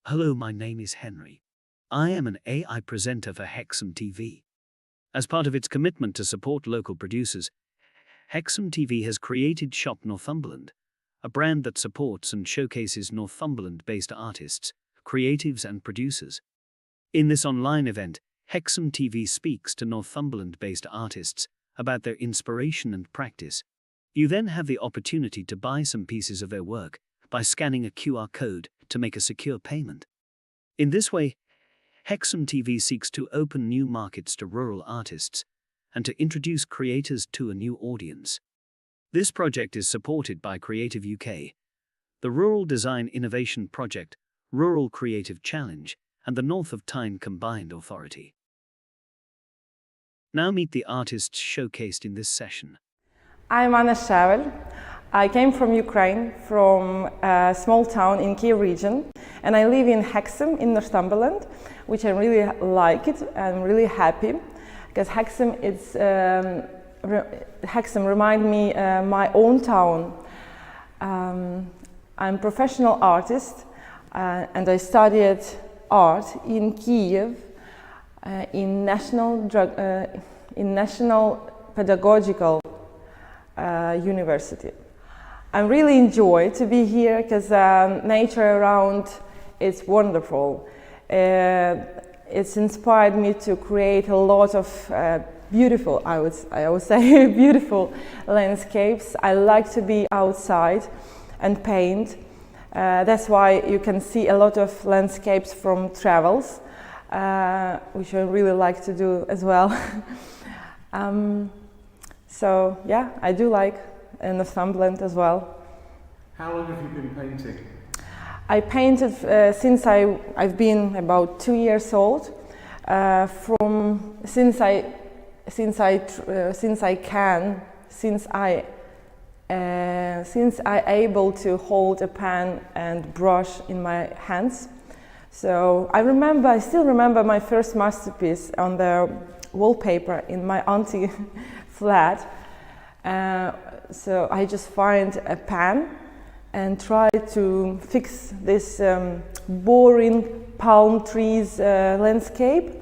Hello, my name is Henry. I am an AI presenter for Hexhamtv. As part of its commitment to support local producers, Hexhamtv has created Shop Northumberland, a brand that supports and showcases Northumberland-based artists, creatives and producers. In this online event, Hexhamtv speaks to Northumberland-based artists about their inspiration and practice. You then have the opportunity to buy some pieces of their work by scanning a QR code to make a secure payment. In this way, Hexhamtv seeks to open new markets to rural artists and to introduce creators to a new audience. This project is supported by CreativeUK, the Rural Design Innovation Project, Rural Creative Challenge, and the North of Tyne Combined Authority. Now meet the artists showcased in this session. I'm Anna Shavel. I came from Ukraine, from a small town in Kiev region, and I live in Hexham in Northumberland, which I really like it. I'm really happy because Hexham reminds me my own town. I'm a professional artist and I studied art in Kiev in National Pedagogical University. I really enjoy to be here because nature around is wonderful. It's inspired me to create a lot of beautiful, I would say, beautiful landscapes. I like to be outside and paint. That's why you can see a lot of landscapes from travels, which I really like to do as well. So yeah, I do like Northumberland as well. How long have you been painting? I painted since I've been about 2 years old. Since I able to hold a pen and brush in my hands. So I still remember my first masterpiece on the wallpaper in my auntie flat. So I just find a pen and try to fix this boring palm trees landscape.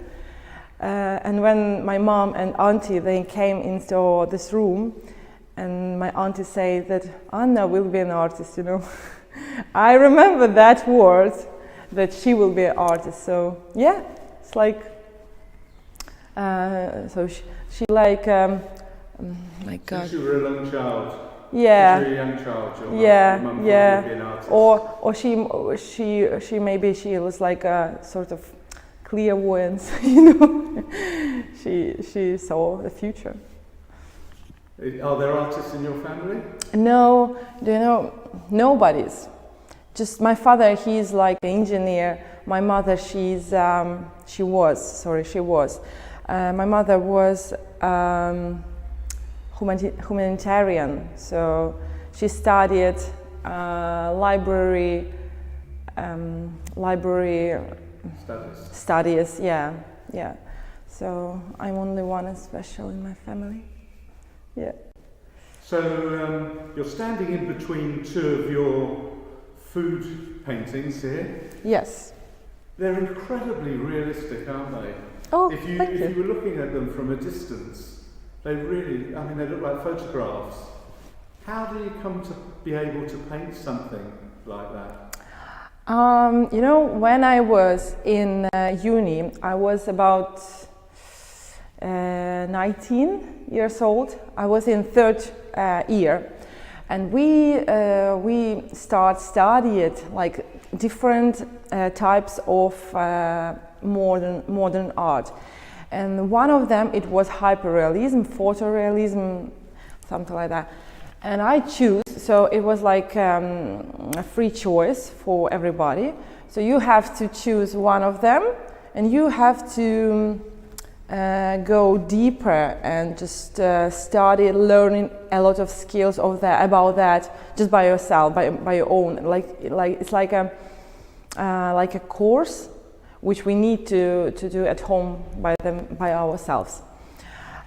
And when my mom and auntie, they came into this room, and my auntie said that Anna will be an artist, you know. I remember that word, that she will be an artist. So yeah, it's like, so she like, my God. Since you were a young child. Yeah. Since you were a young child, your mum thought yeah. you'd be an artist. Or she maybe she was like a sort of clairvoyance, you know. she saw the future. Are there artists in your family? No, you know, nobody's. Just my father, he's like an engineer. My mother, she was. My mother was humanitarian, so she studied library studies. Yeah. So I'm only one special in my family. Yeah. So you're standing in between two of your food paintings here. Yes. They're incredibly realistic, aren't they? Oh, if you were looking at them from a distance, they really, I mean, they look like photographs. How do you come to be able to paint something like that? You know, when I was in uni, I was about 19 years old. I was in third year, and we studied like different types of modern art, and one of them, it was hyperrealism, photorealism, something like that. And I choose, so it was like a free choice for everybody. So you have to choose one of them, and you have to go deeper and just study, learning a lot of skills about that just by yourself, by your own. Like it's like a course which we need to do at home by ourselves.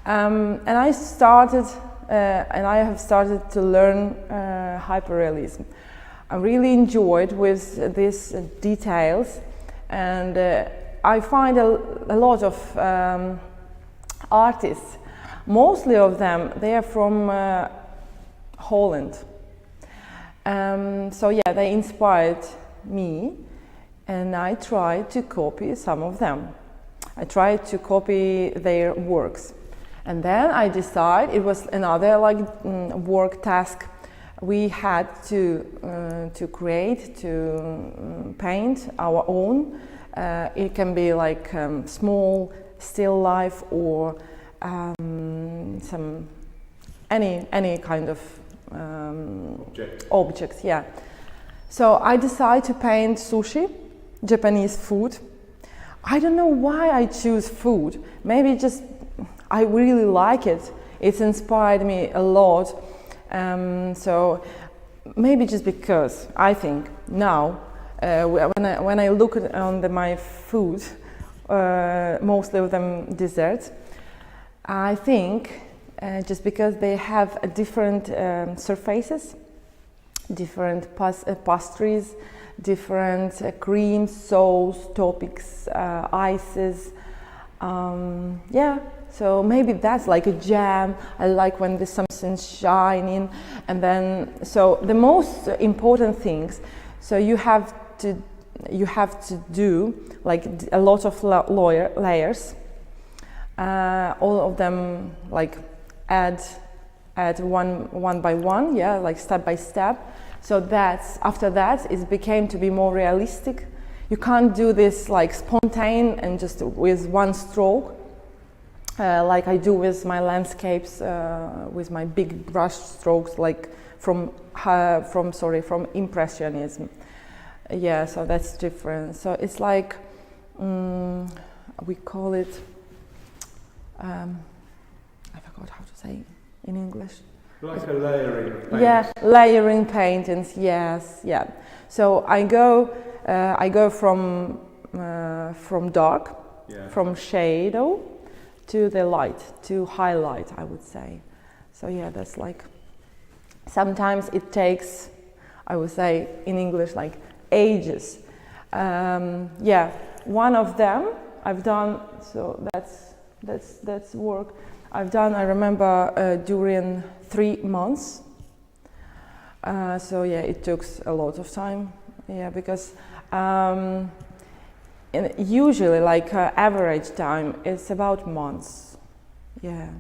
And I have started to learn hyperrealism. I really enjoyed with these details, and I find a lot of artists, mostly of them, they are from Holland. So yeah, they inspired me, and I tried to copy some of them. I tried to copy their works, and then I decided it was another work task. We had to create, to paint our own. It can be like small still life or any kind of objects. Yeah. So I decided to paint sushi, Japanese food. I don't know why I choose food. Maybe just I really like it. It's inspired me a lot. So maybe just because I think now when I look on my food, mostly of them desserts, I think just because they have a different surfaces, different pastries, different creams, sauce, toppings, ices. Yeah, so maybe that's like a jam. I like when there's something shining, and then so the most important things. So you have to do like a lot of layers. All of them like add one by one, yeah, like step by step. So that's after that it became to be more realistic. You can't do this like spontaneous and just with one stroke, like I do with my landscapes, with my big brush strokes, like from Impressionism. Yeah, so that's different. So it's like we call it. I forgot how to say in English. Like a layering of paint. Yeah, layering paintings. Yes, yeah. So I go from dark, yeah, from shadow to the light, to highlight, I would say. So yeah, that's like. Sometimes it takes, I would say in English, like ages. Yeah, one of them I've done. So that's work I've done. I remember during 3 months. So yeah, it took a lot of time. Yeah, because usually like average time is about months. Yeah.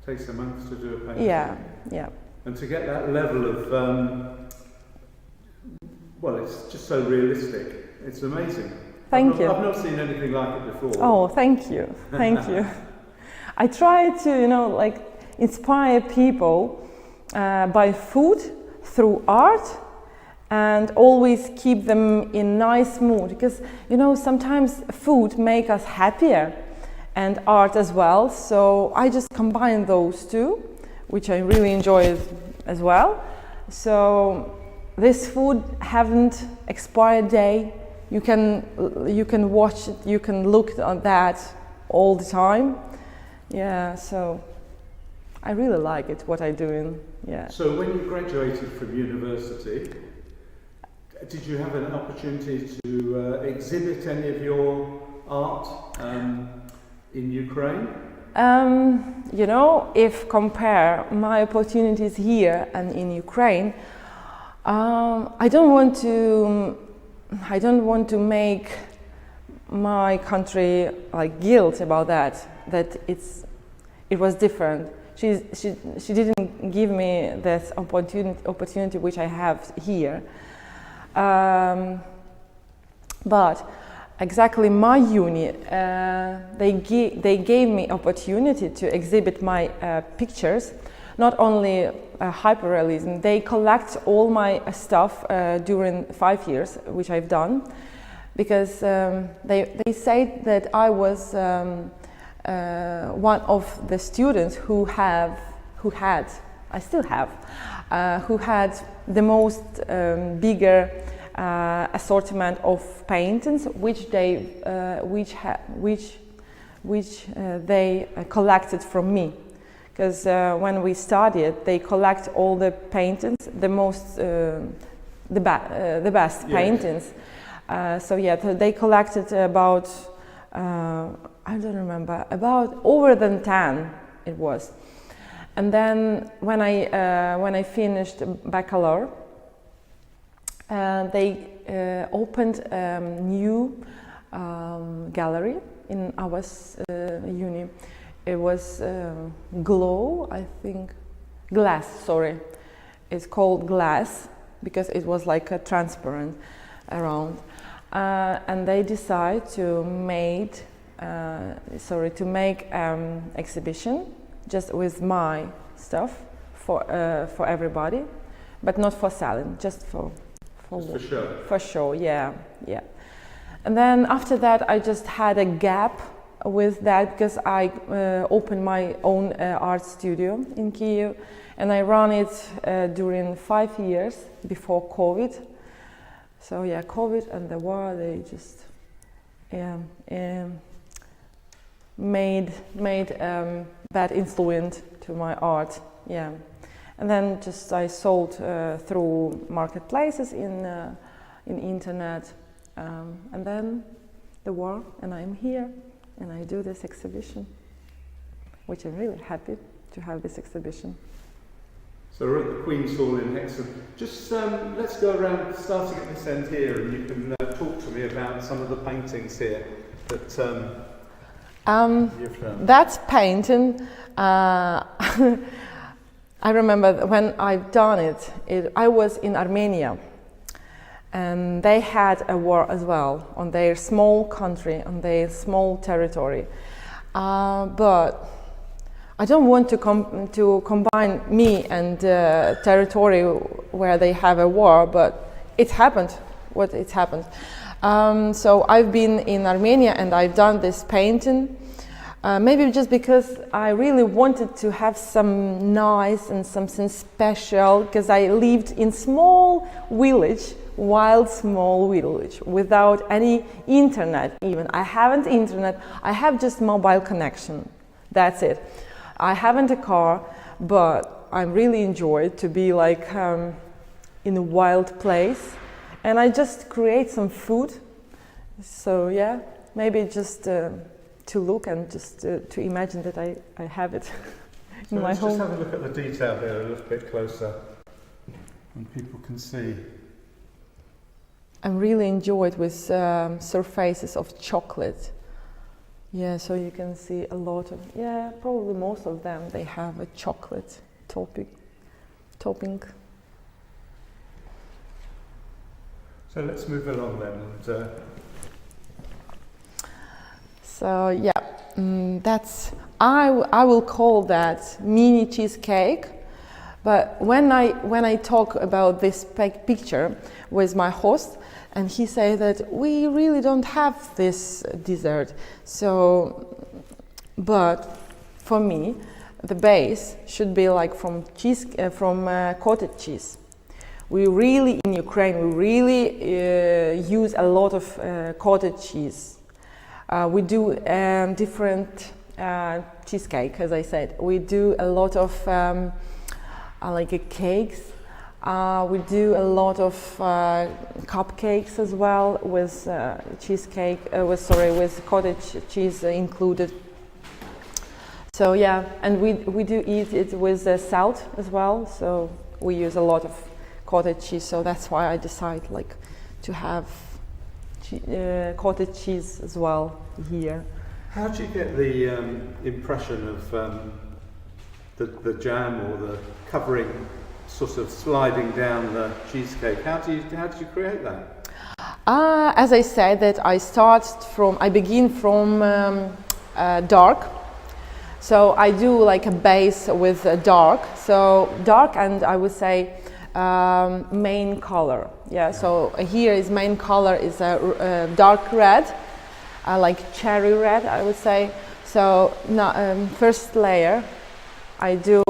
Takes a month to do a painting. Yeah, yeah. And to get that level of, well, it's just so realistic. It's amazing. Thank you. I've not seen anything like it before. Oh, thank you. Thank you. I try to, like inspire people by food through art, and always keep them in nice mood, because sometimes food make us happier, and art as well. So I just combine those two, which I really enjoy as well. So this food haven't expired day. You can watch it. You can look at that all the time. Yeah. So I really like it. What I'm doing. Yeah. So when you graduated from university, did you have an opportunity to exhibit any of your art in Ukraine? If compare my opportunities here and in Ukraine, I don't want to make my country like guilt about that it was different. She didn't give me this opportunity which I have here. But exactly my uni, they gave me opportunity to exhibit my pictures, not only hyperrealism. They collect all my stuff during 5 years, which I've done, because they say that I was one of the students who had the most bigger assortment of paintings, which they collected from me, because when we studied, they collect all the paintings, the the best paintings. So yeah, they collected about, I don't remember, about over than 10 it was. And then when I finished bachelor, they opened a new gallery in our uni. It was Glow, I think, Glass, sorry. It's called Glass because it was like a transparent around. And they decided to make exhibition just with my stuff for everybody, but not for selling, just for show. For show, yeah. And then after that, I just had a gap with that because I opened my own art studio in Kyiv, and I ran it during 5 years before COVID. So yeah, COVID and the war, they just made bad influence to my art. Yeah, and then just I sold through marketplaces in internet, and then the war, and I'm here, and I do this exhibition, which I'm really happy to have this exhibition. So we're at the Queen's Hall in Hexham. Just let's go around, starting at this end here, and you can talk to me about some of the paintings here that you've done. That's painting. I remember when I've done it, I was in Armenia, and they had a war as well on their small country, on their small territory. But I don't want to combine me and territory where they have a war, but it happened. It happened. So I've been in Armenia and I've done this painting. Maybe just because I really wanted to have some nice and something special, because I lived in small village, wild small village, without any internet even. I haven't internet, I have just mobile connection. That's it. I haven't a car, but I really enjoy to be like in a wild place, and I just create some food. So yeah, maybe just to look and just to imagine that I have it in my home. Let's just have a look at the detail here a little bit closer, and people can see. I'm really enjoyed with surfaces of chocolate. Yeah, so you can see a lot of, probably most of them, they have a chocolate topping. So let's move along then. And, so yeah, I will call that mini cheesecake. But when I talk about this picture with my host, and he said that we really don't have this dessert. So, but for me, the base should be like from cottage cheese. We really, in Ukraine, we really use a lot of cottage cheese. We do different cheesecake, as I said. We do a lot of cakes. We do a lot of cupcakes as well with cheesecake, with cottage cheese included. So yeah, and we do eat it with salt as well. So we use a lot of cottage cheese. So that's why I decide to have cottage cheese as well here. How do you get the impression of the jam or the covering sort of sliding down the cheesecake? How do you create that? As I said, that I begin from dark. So I do like a base with dark. So dark, and I would say main color. Yeah. So here is main color is a dark red, like cherry red, I would say. So first layer, I do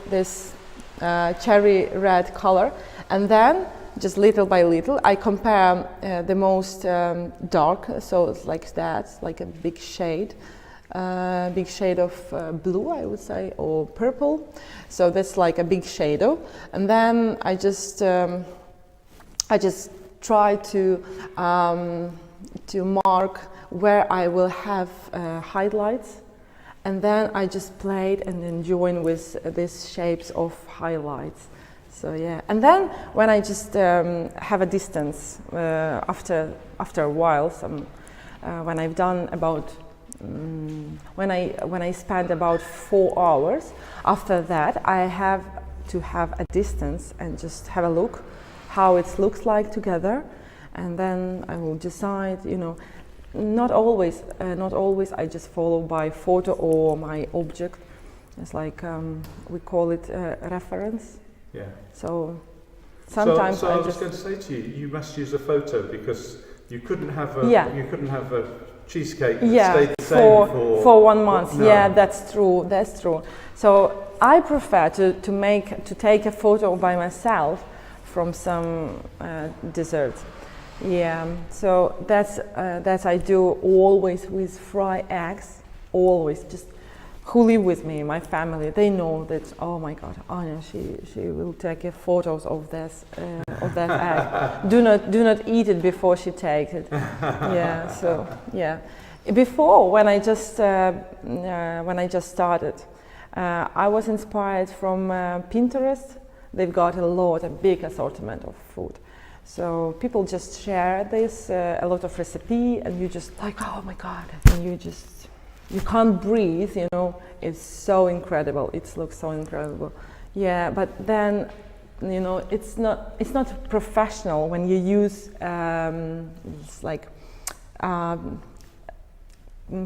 this cherry red color, and then just little by little I compare the most dark, so it's like that, like a big shade of blue, I would say, or purple. So that's like a big shadow, and then I just I just try to mark where I will have highlights, and then I just played and then join with these shapes of highlights. So yeah, and then when I just have a distance after a while, when I've done about when I spend about 4 hours, after that I have to have a distance and just have a look how it looks like together, and then I will decide, you know, not always I just follow by photo or my object. It's like we call it reference. Yeah. So sometimes so I was going to say to you, you must use a photo, because you couldn't have a cheesecake that stayed the same for 1 month. No. Yeah, that's true. That's true. So I prefer to take a photo by myself from some desserts. Yeah. So that's I do always with fried eggs. Always, just who live with me, my family, they know that. Oh my God, Anya, she will take photos of this of that egg. Do not eat it before she takes it. Yeah. So yeah. Before, when I just started, I was inspired from Pinterest. They've got a big assortment of food. So people just share this, a lot of recipe, and you just like, oh my God, and you can't breathe, you know. It's so incredible. It looks so incredible. Yeah, but then, you know, it's not professional when you use it's like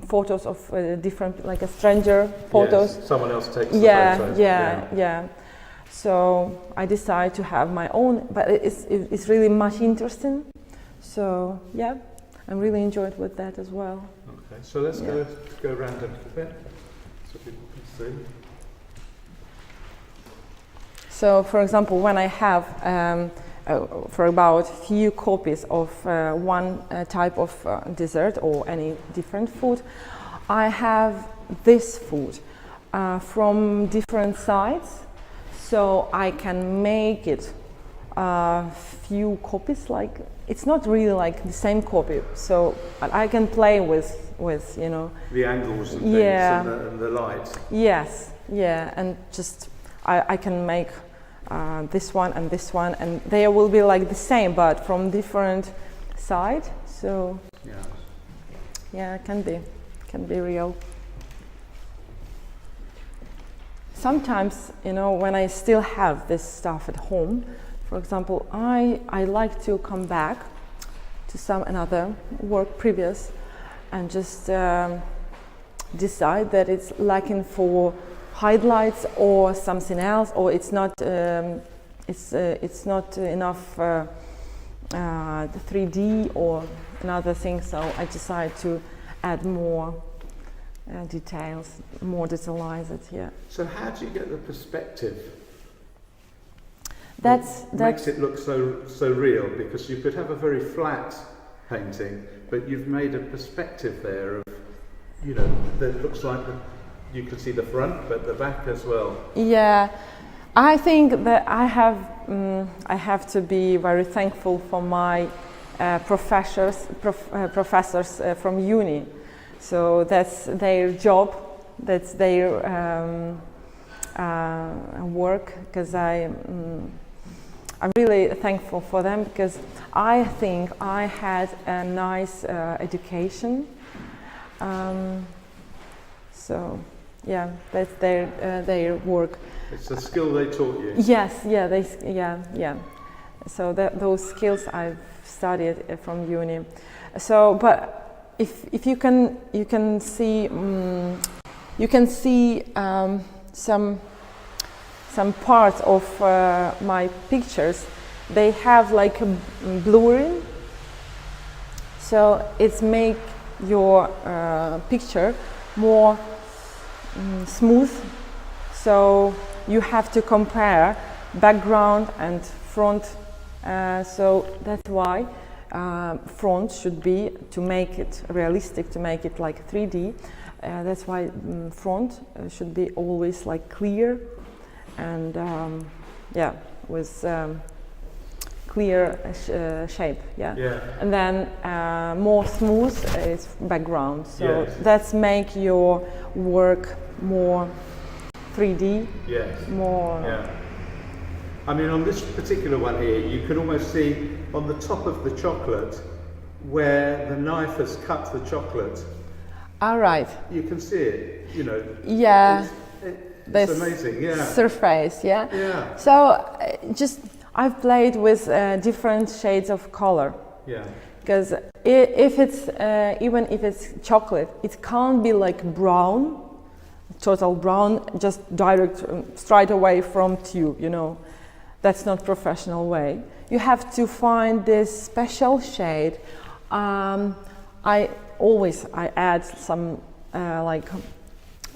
photos of different, like a stranger photos. Yes, someone else takes the photo. Yeah. So I decided to have my own, but it's really much interesting. So yeah, I'm really enjoyed with that as well. Okay, so let's go around a little bit so people can see. So, for example, when I have for about few copies of one type of dessert or any different food, I have this food from different sides, so I can make it few copies. Like, it's not really like the same copy, so I can play with you know, the angles and things, and the light. Yes, yeah, and just I can make this one, and they will be like the same but from different side. So yeah, it can be real. Sometimes, you know, when I still have this stuff at home, for example, I like to come back to some another work previous and just decide that it's lacking for highlights or something else, or it's not enough 3D or another thing. So I decide to add more details, more detailize it. Yeah. So how do you get the perspective? That makes it look so real, because you could have a very flat painting, but you've made a perspective there of, you know, that looks like you can see the front, but the back as well. Yeah, I think that I have to be very thankful for my professors from uni. So that's their job, that's their work, because I'm really thankful for them, because I think I had a nice education. So yeah, that's their work. It's a skill they taught you. Yes, yeah. So those skills I've studied from uni. So, but if you can see some parts of my pictures, they have like a blurring. So it's make your picture more smooth. So you have to compare background and front. So that's why front should be, to make it realistic, to make it like 3D. That's why front should be always like clear and with clear shape, yeah. And then more smooth is background. So that's make your work more 3D. Yes. More. Yeah. I mean, on this particular one here, you can almost see on the top of the chocolate where the knife has cut the chocolate. All right. You can see it, you know. Yeah. It's amazing, yeah. Surface, yeah. Yeah. So I've played with different shades of color. Yeah. Because if it's even if it's chocolate, it can't be like brown, total brown, just direct straight away from tube. You know, that's not professional way. You have to find this special shade. I add some like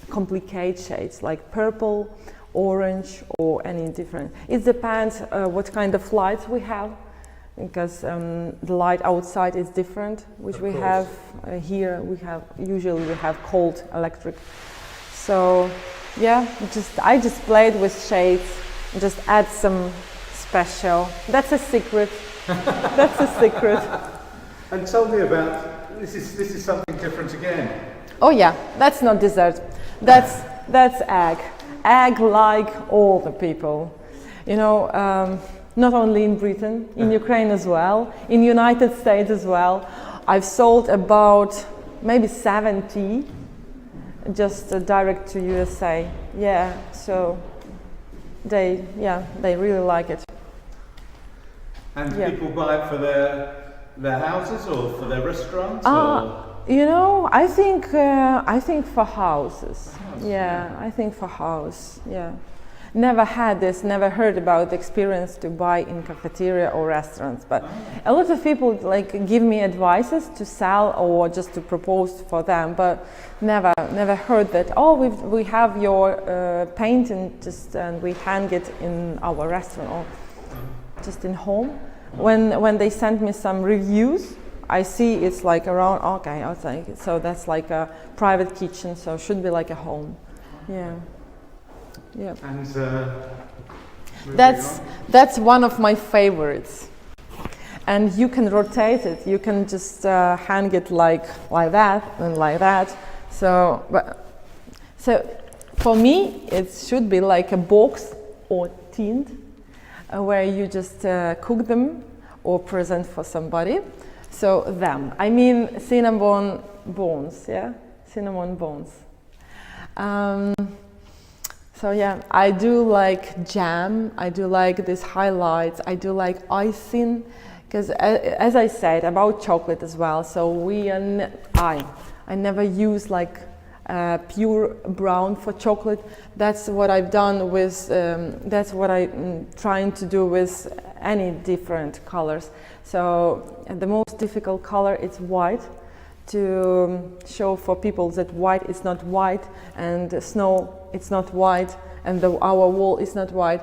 complicated shades like purple, orange, or any different. It depends what kind of lights we have, because the light outside is different, which we have here. Usually we have cold electric. So yeah, I just played with shades, just add some special. That's a secret. That's a secret. And tell me about this is something different again. Oh yeah, that's not dessert. That's egg. Egg like all the people. You know, not only in Britain, in Ukraine as well, in United States as well. I've sold about maybe 70 just direct to USA. Yeah, so they really like it. And people buy it for their houses or for their restaurants? You know, I think for houses. Yeah, I think for house. Yeah, never had this, never heard about the experience to buy in cafeteria or restaurants. But a lot of people like give me advices to sell or just to propose for them. But never heard that. Oh, we have your painting and we hang it in our restaurant or just in home. When they send me some reviews, I see it's like around, okay, I was like, so that's like a private kitchen, so it should be like a home. Yeah. Yeah. And that's one of my favorites. And you can rotate it. You can just hang it like that and like that. So for me, it should be like a box or tin where you just cook them or present for somebody. So I mean cinnamon buns, yeah? Cinnamon buns. So yeah, I do like jam, I do like these highlights, I do like icing, because as I said about chocolate as well, so I never use like pure brown for chocolate. That's what I've done with, that's what I'm trying to do with any different colors. So the most difficult color is white, to show for people that white is not white and snow it's not white and our wall is not white.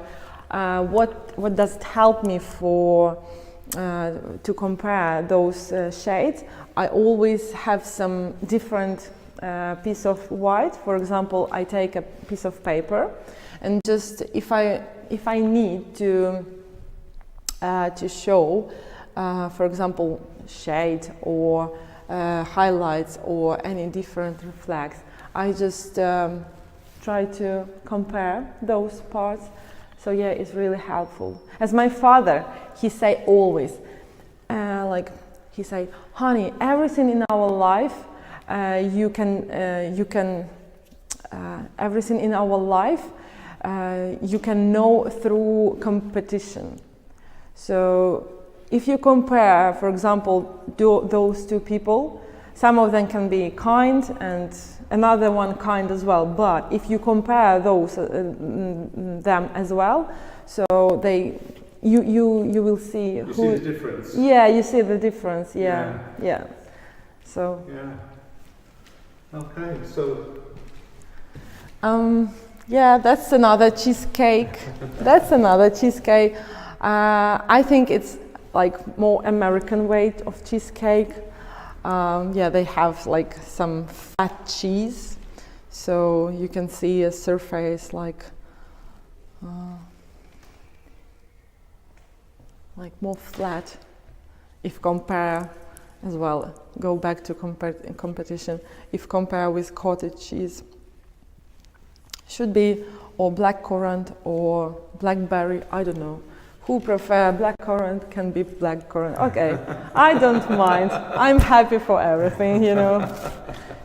What does it help me for to compare those shades? I always have some different piece of white. For example, I take a piece of paper and just if I need to show for example shade or highlights or any different reflects, I just try to compare those parts. So yeah, it's really helpful. As my father, he say always, he say, honey, everything in our life you can everything in our life you can know through competition. So if you compare, for example, those two people, some of them can be kind and another one kind as well. But if you compare those them as well, so you will see you see the difference. Yeah, you see the difference. Yeah. So. Yeah. Okay. So. Yeah, that's another cheesecake. That's another cheesecake. I think it's like more American way of cheesecake. Yeah, they have like some fat cheese, so you can see a surface like like more flat. If compare as well, go back to competition. If compare with cottage cheese, should be or blackcurrant or blackberry. I don't know. Who prefer blackcurrant can be blackcurrant. Okay, I don't mind. I'm happy for everything, you know.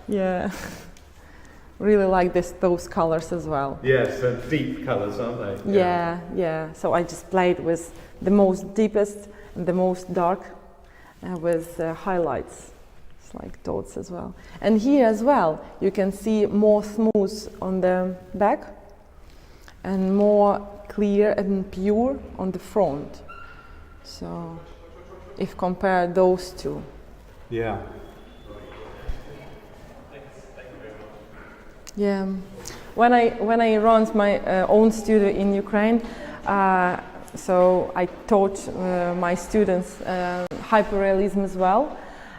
Yeah. Really like those colors as well. Yes, deep colours, aren't they? Yeah, yeah. So I just played with the most deepest and the most dark with highlights. It's like dots as well. And here as well, you can see more smooth on the back and more clear and pure on the front. So if compare those two. Yeah. Yeah, when I run my own studio in Ukraine, so I taught my students hyperrealism as well,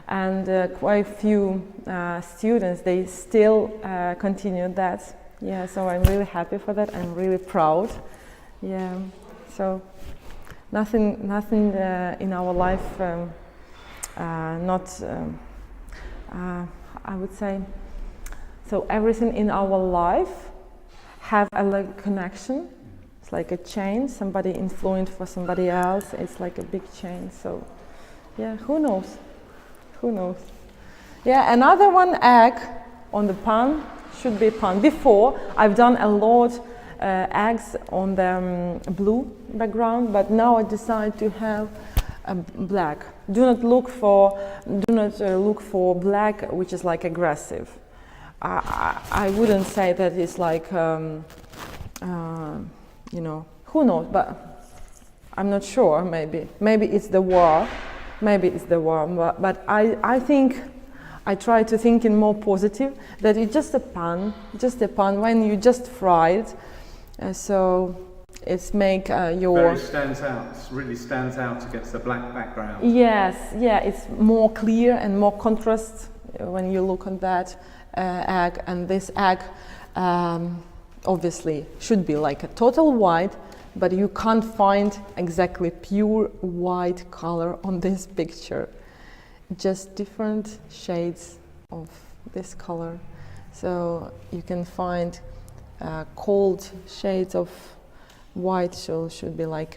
and quite a few students, they still continue that. Yeah, so I'm really happy for that. I'm really proud. Yeah, so nothing in our life I would say. So everything in our life have a like connection. It's like a chain. Somebody influenced for somebody else. It's like a big chain. So, yeah, who knows? Who knows? Yeah, another one egg on the pan should be pan. Before I've done a lot eggs on the blue background, but now I decide to have a black. Do not look for black, which is like aggressive. I wouldn't say that it's like, you know, who knows, but I'm not sure, maybe it's the war, but I think, I try to think in more positive, that it's just a pan when you just fry it, so it's make your... Very stands out, really stands out against the black background. Yes, yeah, it's more clear and more contrast when you look at that. Egg, and this egg obviously should be like a total white, but you can't find exactly pure white color on this picture, just different shades of this color. So you can find cold shades of white, so should be like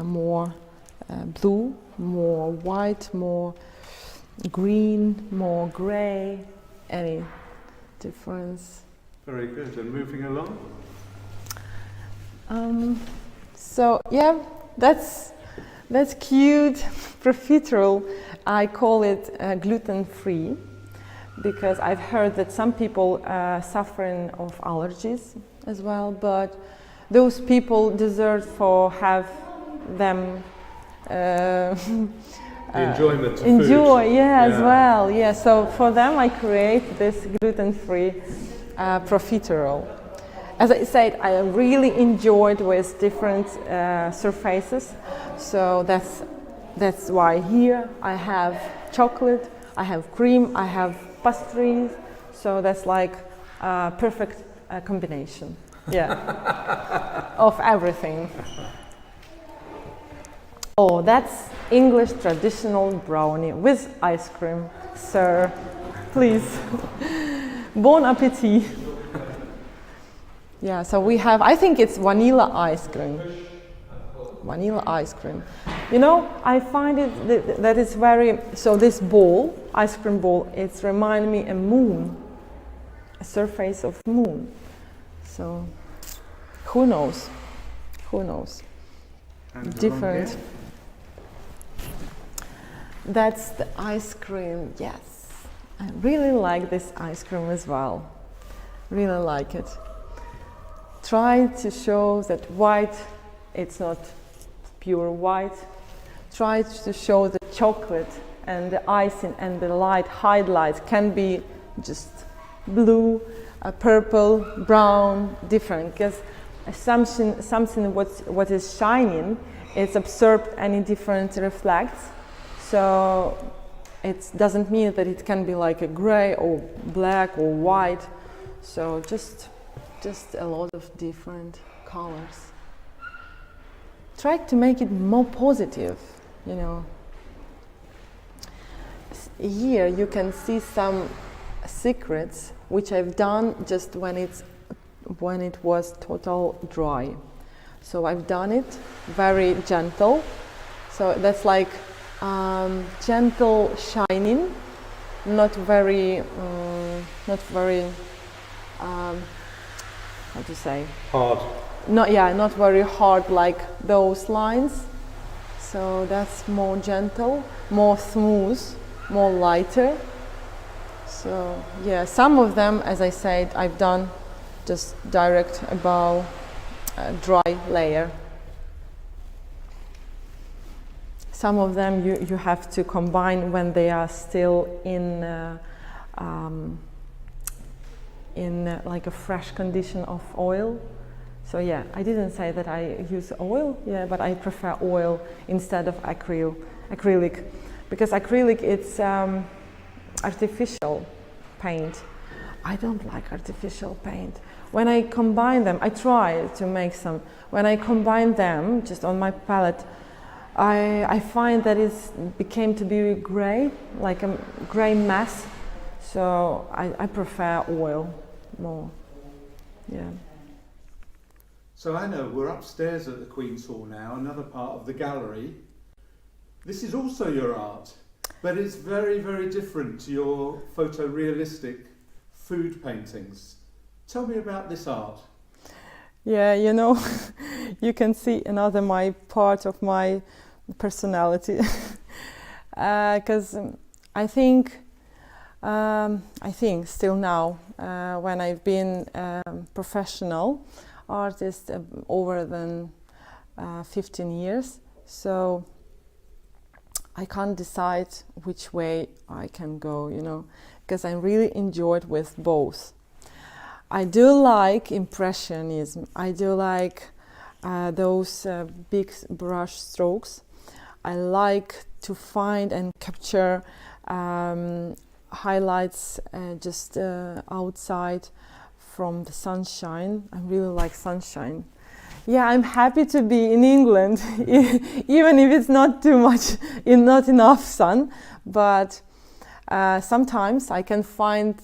more blue, more white, more green, more gray. Any difference? Very good. And moving along. So yeah, that's cute profiterole. I call it gluten-free because I've heard that some people suffering of allergies as well, but those people deserve for have them. The enjoyment of enjoy, food. Yeah, as well. Yeah, so for them I create this gluten-free profiterole. As I said, I really enjoyed with different surfaces. So that's why here I have chocolate, I have cream, I have pastries. So that's like a perfect combination. Yeah, of everything. Oh, that's English traditional brownie with ice cream. Sir, please. Bon appetit. Yeah, so we have, I think it's vanilla ice cream. Vanilla ice cream. You know, I find it that it's very, so this bowl, ice cream bowl, it's remind me a moon, a surface of moon. So, who knows? Who knows? And different. That's the ice cream, yes. I really like this ice cream as well. Really like it. Try to show that white, it's not pure white. Try to show the chocolate and the icing and the light highlights can be just blue, purple, brown, different. Because something what is shining, it's absorbed any different reflects. So it doesn't mean that it can be like a gray or black or white. So just a lot of different colors. tried to make it more positive, you know. Here you can see some secrets which I've done just when it was total dry. So I've done it very gentle. So that's like gentle shining, not very how to say? Hard. Not very hard like those lines. So that's more gentle, more smooth, more lighter. So yeah, some of them, as I said, I've done just direct above dry layer. Some of them you have to combine when they are still in like a fresh condition of oil. So yeah, I didn't say that I use oil, yeah, but I prefer oil instead of acrylic, because acrylic it's artificial paint. I don't like artificial paint. When I combine them, I try to make some. When I combine them just on my palette, I find that it became to be gray, like a gray mess. So I prefer oil more. Yeah. So Anna, we're upstairs at the Queen's Hall now, another part of the gallery. This is also your art, but it's very, very different to your photorealistic food paintings. Tell me about this art. Yeah, you know, you can see another part of my personality, because I think still now, when I've been professional artist over than 15 years, so I can't decide which way I can go, you know, because I really enjoyed with both. I do like impressionism. I do like those big brush strokes. I like to find and capture highlights just outside from the sunshine. I really like sunshine. Yeah, I'm happy to be in England, even if it's not too much, not enough sun. But sometimes I can find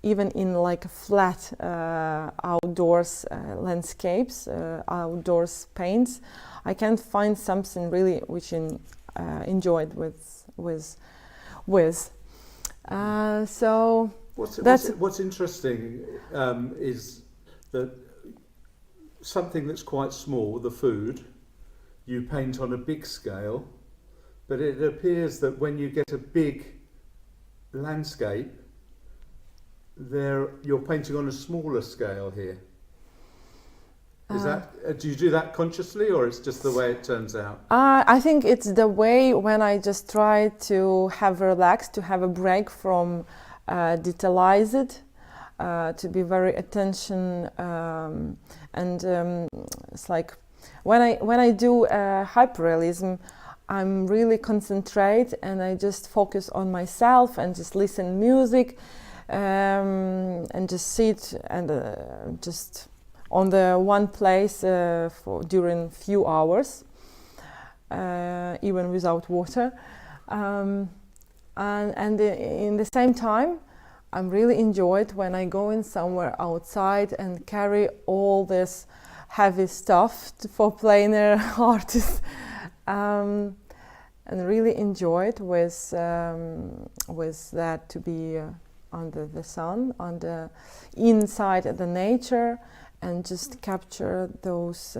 even in like flat outdoors landscapes, outdoors paints, I can find something really which enjoyed with. So what's interesting is that something that's quite small, the food, you paint on a big scale, but it appears that when you get a big landscape, you're painting on a smaller scale here. Is do you do that consciously, or it's just the way it turns out? I think it's the way when I just try to have relaxed, to have a break from detailized, to be very attention, and it's like when I do hyperrealism, I'm really concentrate and I just focus on myself and just listen music. And just sit and just on the one place during few hours, even without water, and in the same time, I'm really enjoyed when I go in somewhere outside and carry all this heavy stuff for pleiner artists, and really enjoyed with that to be. Under the sun, on the inside of the nature, and just capture those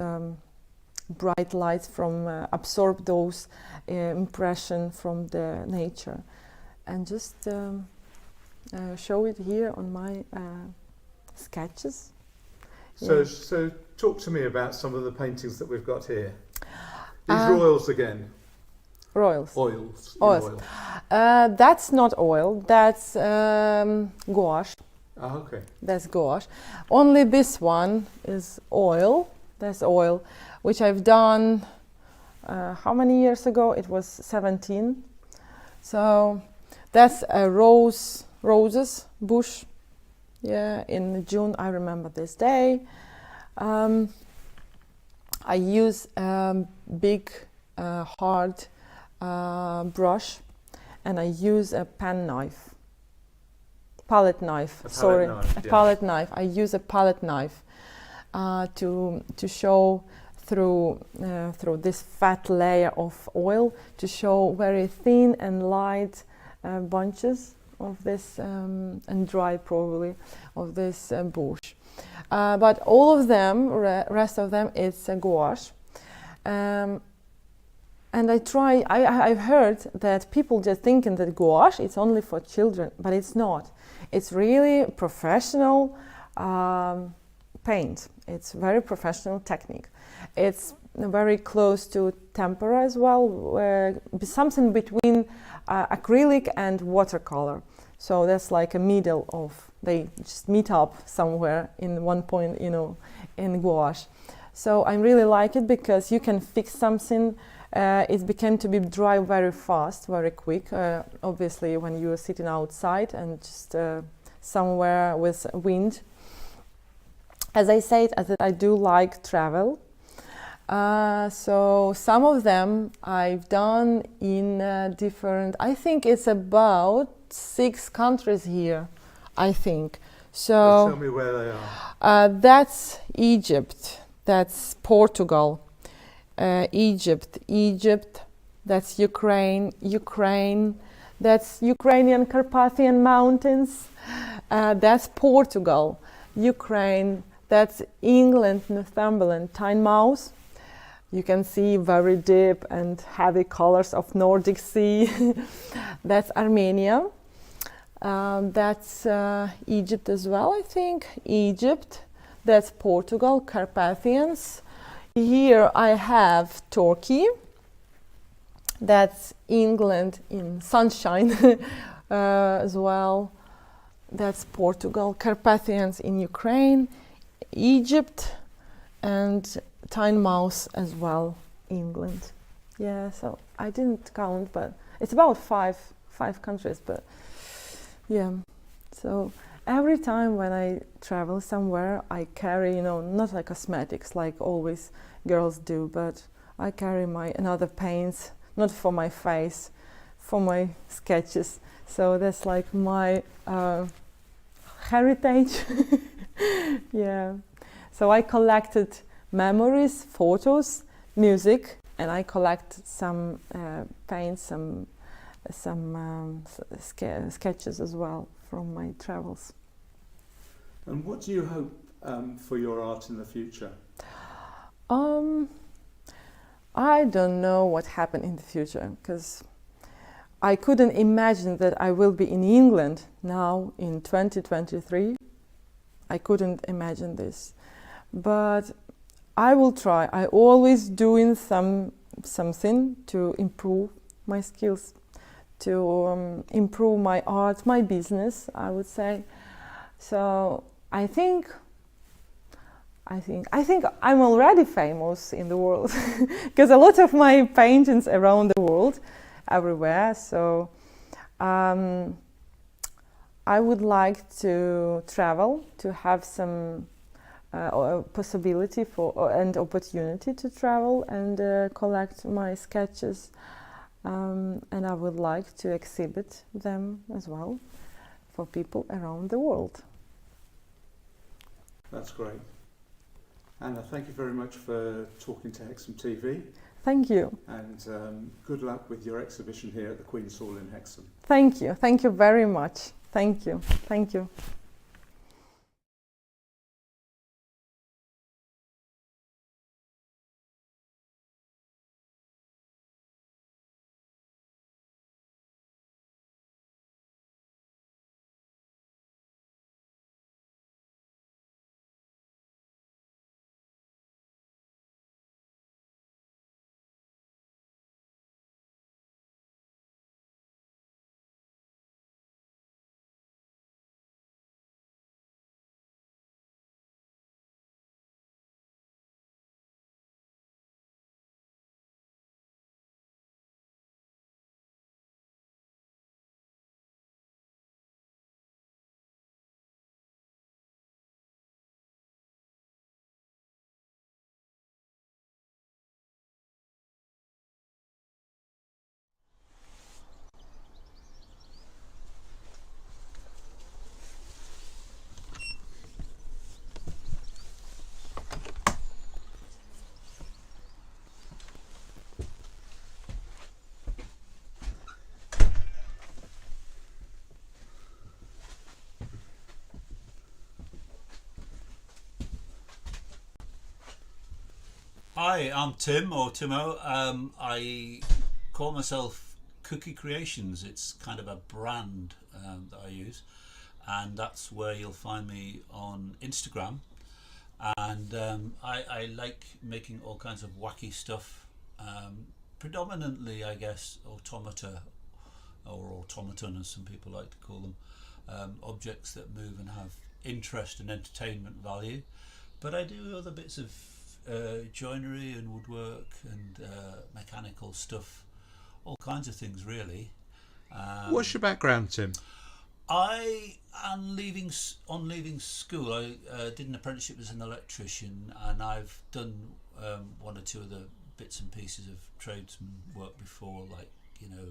bright lights from absorb those impression from the nature, and just show it here on my sketches. So talk to me about some of the paintings that we've got here. These royals again. Oils. Oil. That's not oil. That's gouache. Oh, okay. That's gouache. Only this one is oil. That's oil, which I've done. How many years ago? It was 17. So that's a roses bush. Yeah, in June. I remember this day. I use big hard brush, and I use a palette knife. Palette knife. I use a palette knife to show through this fat layer of oil, to show very thin and light bunches of this and dry probably of this bush. But all of them, rest of them, is gouache. And I've heard that people just thinking that gouache is only for children, but it's not. It's really professional paint. It's very professional technique. It's very close to tempera as well, something between acrylic and watercolor. So that's like a middle of, they just meet up somewhere in one point, you know, in gouache. So I really like it because you can fix something. It became to be dry very fast, very quick. Obviously, when you are sitting outside and just somewhere with wind. As I said, I do like travel. So some of them I've done in different, I think it's about 6 countries here, I think. So tell me where they are. That's Egypt, that's Portugal, Egypt, that's Ukraine, that's Ukrainian Carpathian Mountains, that's Portugal, Ukraine, that's England, Northumberland, Tyne. You can see very deep and heavy colors of Nordic Sea. That's Armenia. That's Egypt as well, I think. Egypt. That's Portugal, Carpathians. Here I have Turkey. That's England in sunshine as well. That's Portugal, Carpathians in Ukraine, Egypt, and Tyne as well, England. Yeah, so I didn't count, but it's about five countries, but yeah. So every time when I travel somewhere, I carry, you know, not like cosmetics like always girls do, but I carry my another paints, not for my face, for my sketches. So that's like my heritage. Yeah. So I collected memories, photos, music, and I collect some paints, some sketches as well from my travels. And what do you hope for your art in the future? I don't know what happened in the future, because I couldn't imagine that I will be in England now in 2023. I couldn't imagine this, but I will try. I always doing something to improve my skills, to improve my art, my business, I would say. So I think I'm already famous in the world because a lot of my paintings around the world, everywhere. So I would like to travel, to have some possibility for and opportunity to travel and collect my sketches, and I would like to exhibit them as well for people around the world. That's great. Anna, thank you very much for talking to Hexhamtv. Thank you. And good luck with your exhibition here at the Queen's Hall in Hexham. Thank you. Thank you very much. Thank you. Thank you. Hi, I'm Tim, or Timo. I call myself Cookie Creations. It's kind of a brand that I use, and that's where you'll find me on Instagram. And I like making all kinds of wacky stuff, predominantly, I guess, automata, or automaton as some people like to call them, objects that move and have interest and entertainment value. But I do other bits of joinery and woodwork and mechanical stuff, all kinds of things really. What's your background, Tim? I am leaving school. I did an apprenticeship as an electrician, and I've done one or two other bits and pieces of tradesman work before, like, you know,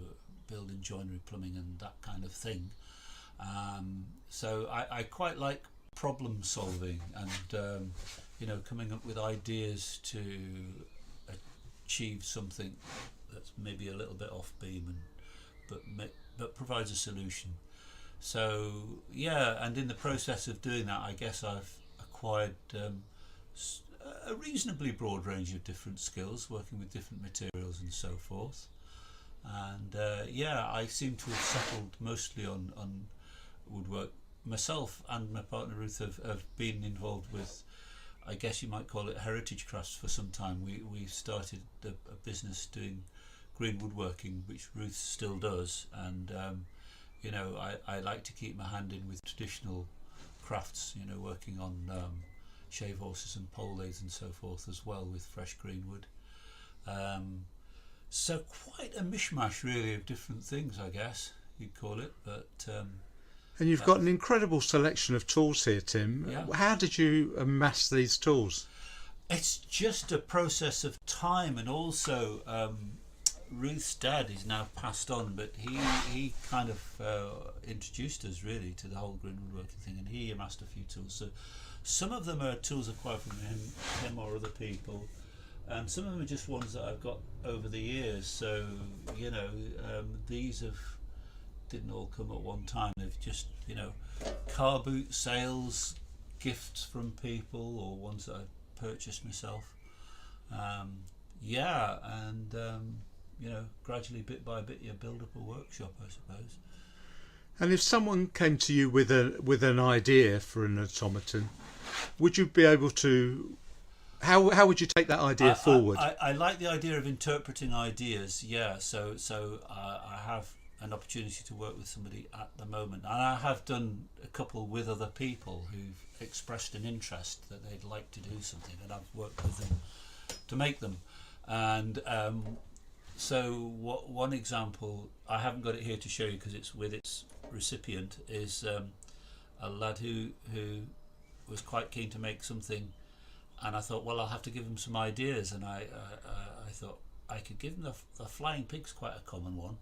building joinery, plumbing and that kind of thing. So I quite like problem solving and you know, coming up with ideas to achieve something that's maybe a little bit off beam, but provides a solution. So yeah, and in the process of doing that, I guess I've acquired a reasonably broad range of different skills, working with different materials and so forth. And yeah, I seem to have settled mostly on woodwork. Myself and my partner Ruth have been involved with, I guess you might call it, heritage crafts for some time. We started a business doing green woodworking, which Ruth still does, and you know, I like to keep my hand in with traditional crafts, you know, working on shave horses and pole lathes and so forth as well with fresh green wood. So quite a mishmash really of different things, I guess you'd call it, but and you've got an incredible selection of tools here, Tim. Yeah. How did you amass these tools? It's just a process of time, and also Ruth's dad is now passed on, but he kind of introduced us really to the whole green woodworking thing, and he amassed a few tools. So some of them are tools acquired from him or other people, and some of them are just ones that I've got over the years. So, you know, these didn't all come at one time. They've just, you know, car boot sales, gifts from people, or ones that I've purchased myself. Yeah, and you know, gradually, bit by bit, you build up a workshop, I suppose. And if someone came to you with an idea for an automaton, would you be able to? How would you take that idea forward? I like the idea of interpreting ideas. Yeah, so I have an opportunity to work with somebody at the moment, and I have done a couple with other people who've expressed an interest that they'd like to do something, and I've worked with them to make them. And so one example, I haven't got it here to show you because it's with its recipient, is a lad who was quite keen to make something, and I thought, well, I'll have to give him some ideas, and I thought I could give him the flying pig's quite a common one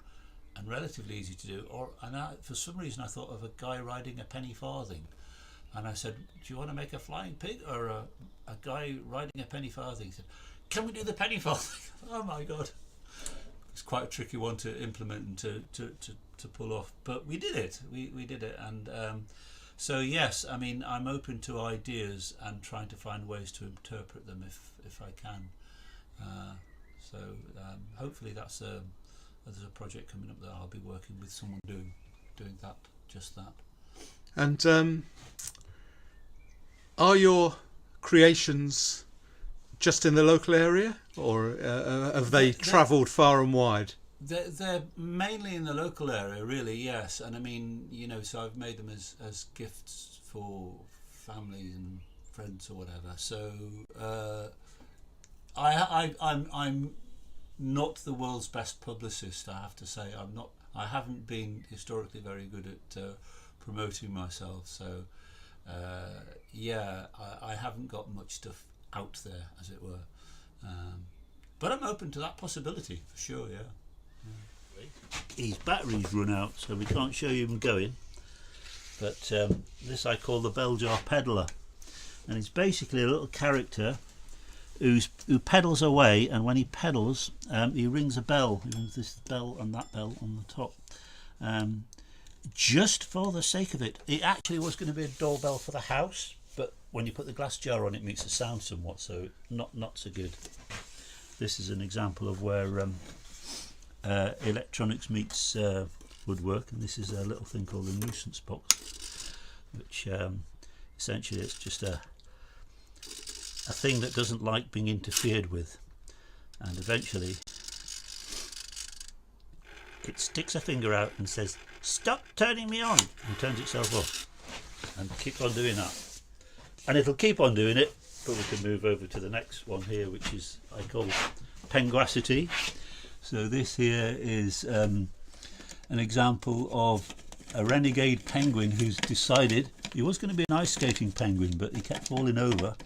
and relatively easy to do, for some reason I thought of a guy riding a penny farthing, and I said, do you want to make a flying pig or a guy riding a penny farthing? He said, can we do the penny farthing? Oh my god, it's quite a tricky one to implement and to pull off, but we did it. We did it, and so yes, I mean, I'm open to ideas and trying to find ways to interpret them if I can. So hopefully there's a project coming up that I'll be working with someone doing just that. And are your creations just in the local area, or have they travelled far and wide? They're mainly in the local area, really, yes. And I mean, you know, so I've made them as gifts for families and friends or whatever. So I'm not the world's best publicist, I have to say. I haven't been historically very good at promoting myself. So yeah, I haven't got much stuff out there, as it were. But I'm open to that possibility for sure. Yeah. His batteries run out, so we can't show you him going. But this I call the bell jar peddler, and it's basically a little character who pedals away, and when he pedals, he rings a bell. He rings this bell and that bell on the top, just for the sake of it. It actually was going to be a doorbell for the house, but when you put the glass jar on, it makes the sound somewhat, so not so good. This is an example of where electronics meets woodwork, and this is a little thing called a nuisance box, which essentially it's just a thing that doesn't like being interfered with, and eventually it sticks a finger out and says, "Stop turning me on," and turns itself off, and keep on doing that. And it'll keep on doing it, but we can move over to the next one here, which is I call penguacity. So this here is an example of a renegade penguin who's decided he was going to be an ice skating penguin, but he kept falling over,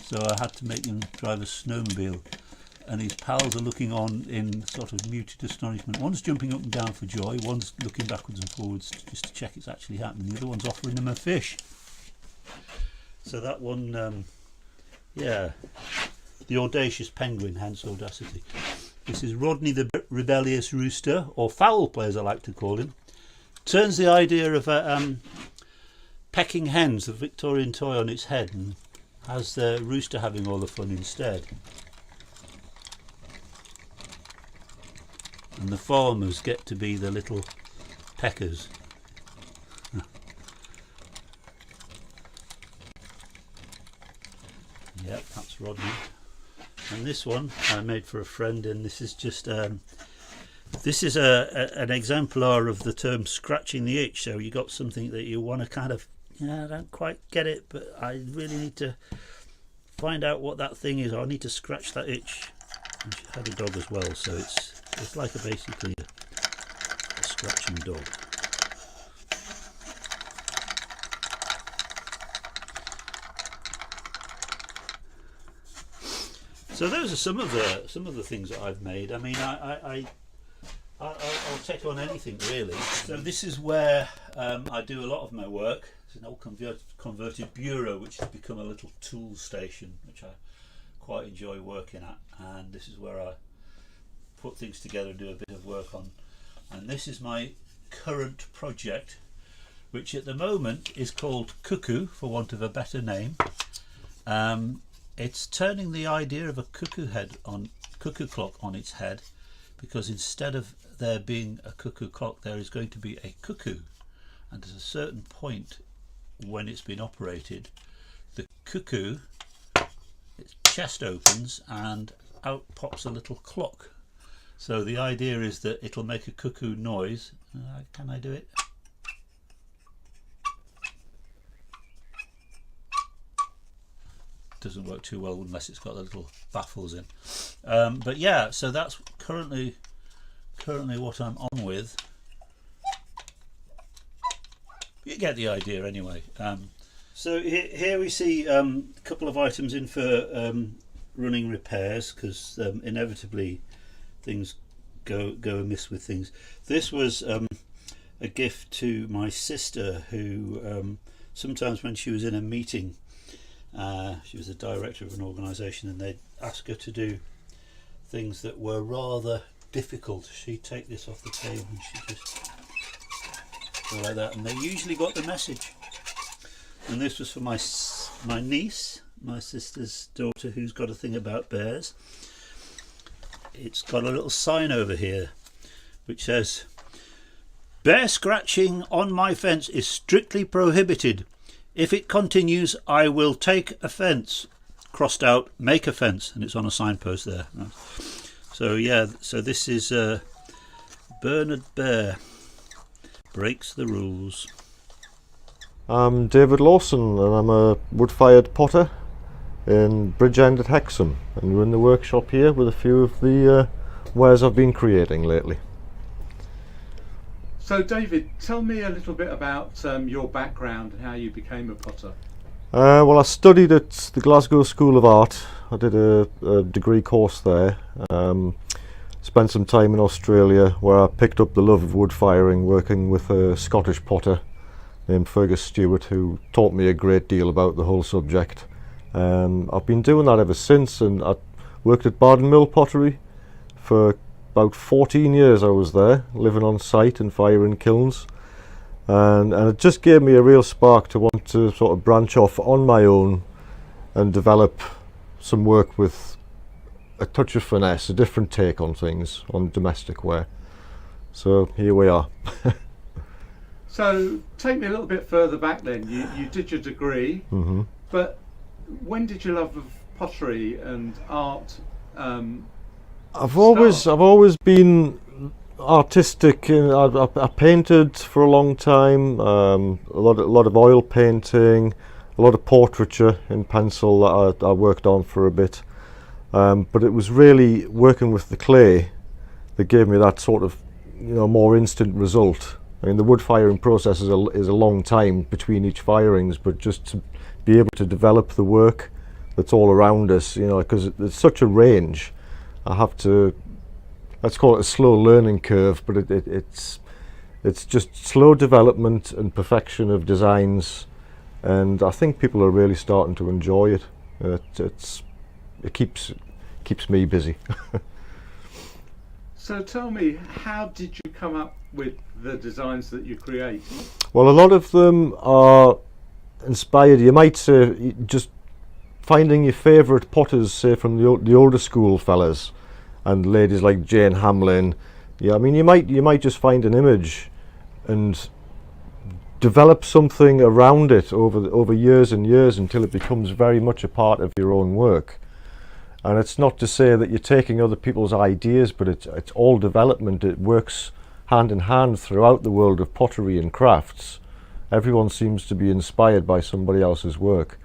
so I had to make him drive a snowmobile, and his pals are looking on in sort of muted astonishment. One's jumping up and down for joy, one's looking backwards and forwards just to check it's actually happening, the other one's offering him a fish. So that one, yeah, the audacious penguin, hence audacity. This is Rodney the rebellious rooster, or fowl play as I like to call him. Turns the idea of pecking hens, the Victorian toy, on its head, and has the rooster having all the fun instead. And the farmers get to be the little peckers. Yep, that's Rodney. And this one I made for a friend, and this is just this is an exemplar of the term scratching the itch. So you got something that you want to kind of, I don't quite get it, but I really need to find out what that thing is. I need to scratch that itch. And she had a dog as well, so it's like basically a scratching dog. So those are some of the things that I've made. I mean, I'll take on anything really. So this is where I do a lot of my work. It's an old converted bureau, which has become a little tool station, which I quite enjoy working at. And this is where I put things together and do a bit of work on. And this is my current project, which at the moment is called Cuckoo, for want of a better name. It's turning the idea of a cuckoo clock on its head, because instead of there being a cuckoo clock, there is going to be a cuckoo, and at a certain point when it's been operated, the cuckoo, its chest opens and out pops a little clock. So the idea is that it'll make a cuckoo noise. Can I do it? Doesn't work too well unless it's got the little baffles in, but yeah, so that's currently what I'm on with. You get the idea anyway. So here we see a couple of items in for running repairs, because inevitably things go amiss with things. This was a gift to my sister, who sometimes when she was in a meeting, she was the director of an organisation, and they'd ask her to do things that were rather difficult. She'd take this off the table and she'd just go like that, and they usually got the message. And this was for my niece, my sister's daughter, who's got a thing about bears. It's got a little sign over here which says, "Bear scratching on my fence is strictly prohibited. If it continues, I will take offence." Crossed out, "make offence," and it's on a signpost there. So yeah, so this is Bernard Bear breaks the rules. I'm David Lawson, and I'm a wood-fired potter in Bridgend at Hexham, and we're in the workshop here with a few of the wares I've been creating lately. So David, tell me a little bit about your background and how you became a potter. Well, I studied at the Glasgow School of Art. I did a degree course there. Spent some time in Australia, where I picked up the love of wood firing, working with a Scottish potter named Fergus Stewart, who taught me a great deal about the whole subject. I've been doing that ever since, and I worked at Barden Mill Pottery for about 14 years. I was there, living on site and firing kilns. and it just gave me a real spark to want to sort of branch off on my own and develop some work with a touch of finesse, a different take on things, on domestic wear. So here we are. So take me a little bit further back then. You did your degree, but when did your love of pottery and art I've always been artistic. I painted for a long time, a lot of oil painting, a lot of portraiture in pencil that I worked on for a bit. But it was really working with the clay that gave me that sort of, more instant result. I mean, the wood firing process is a long time between each firings, but just to be able to develop the work that's all around us, because it's such a range, I have to, let's call it a slow learning curve, but it's just slow development and perfection of designs, and I think people are really starting to enjoy it. It keeps me busy. So tell me, how did you come up with the designs that you create? Well, a lot of them are inspired, you might say, just finding your favourite potters, say from the older school fellas and ladies like Jane Hamlin. Yeah, I mean, you might just find an image and develop something around it over years and years until it becomes very much a part of your own work. And it's not to say that you're taking other people's ideas, but it's all development. It works hand in hand throughout the world of pottery and crafts. Everyone seems to be inspired by somebody else's work.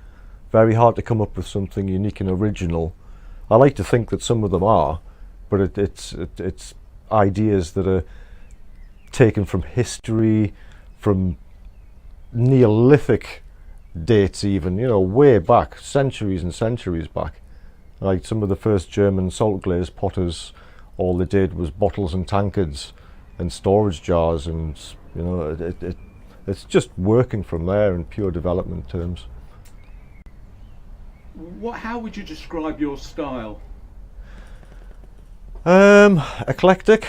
Very hard to come up with something unique and original. I like to think that some of them are, but it's ideas that are taken from history, from Neolithic dates even, way back, centuries and centuries back. Like some of the first German salt glaze potters, all they did was bottles and tankards and storage jars, and it's just working from there in pure development terms. How would you describe your style? Eclectic.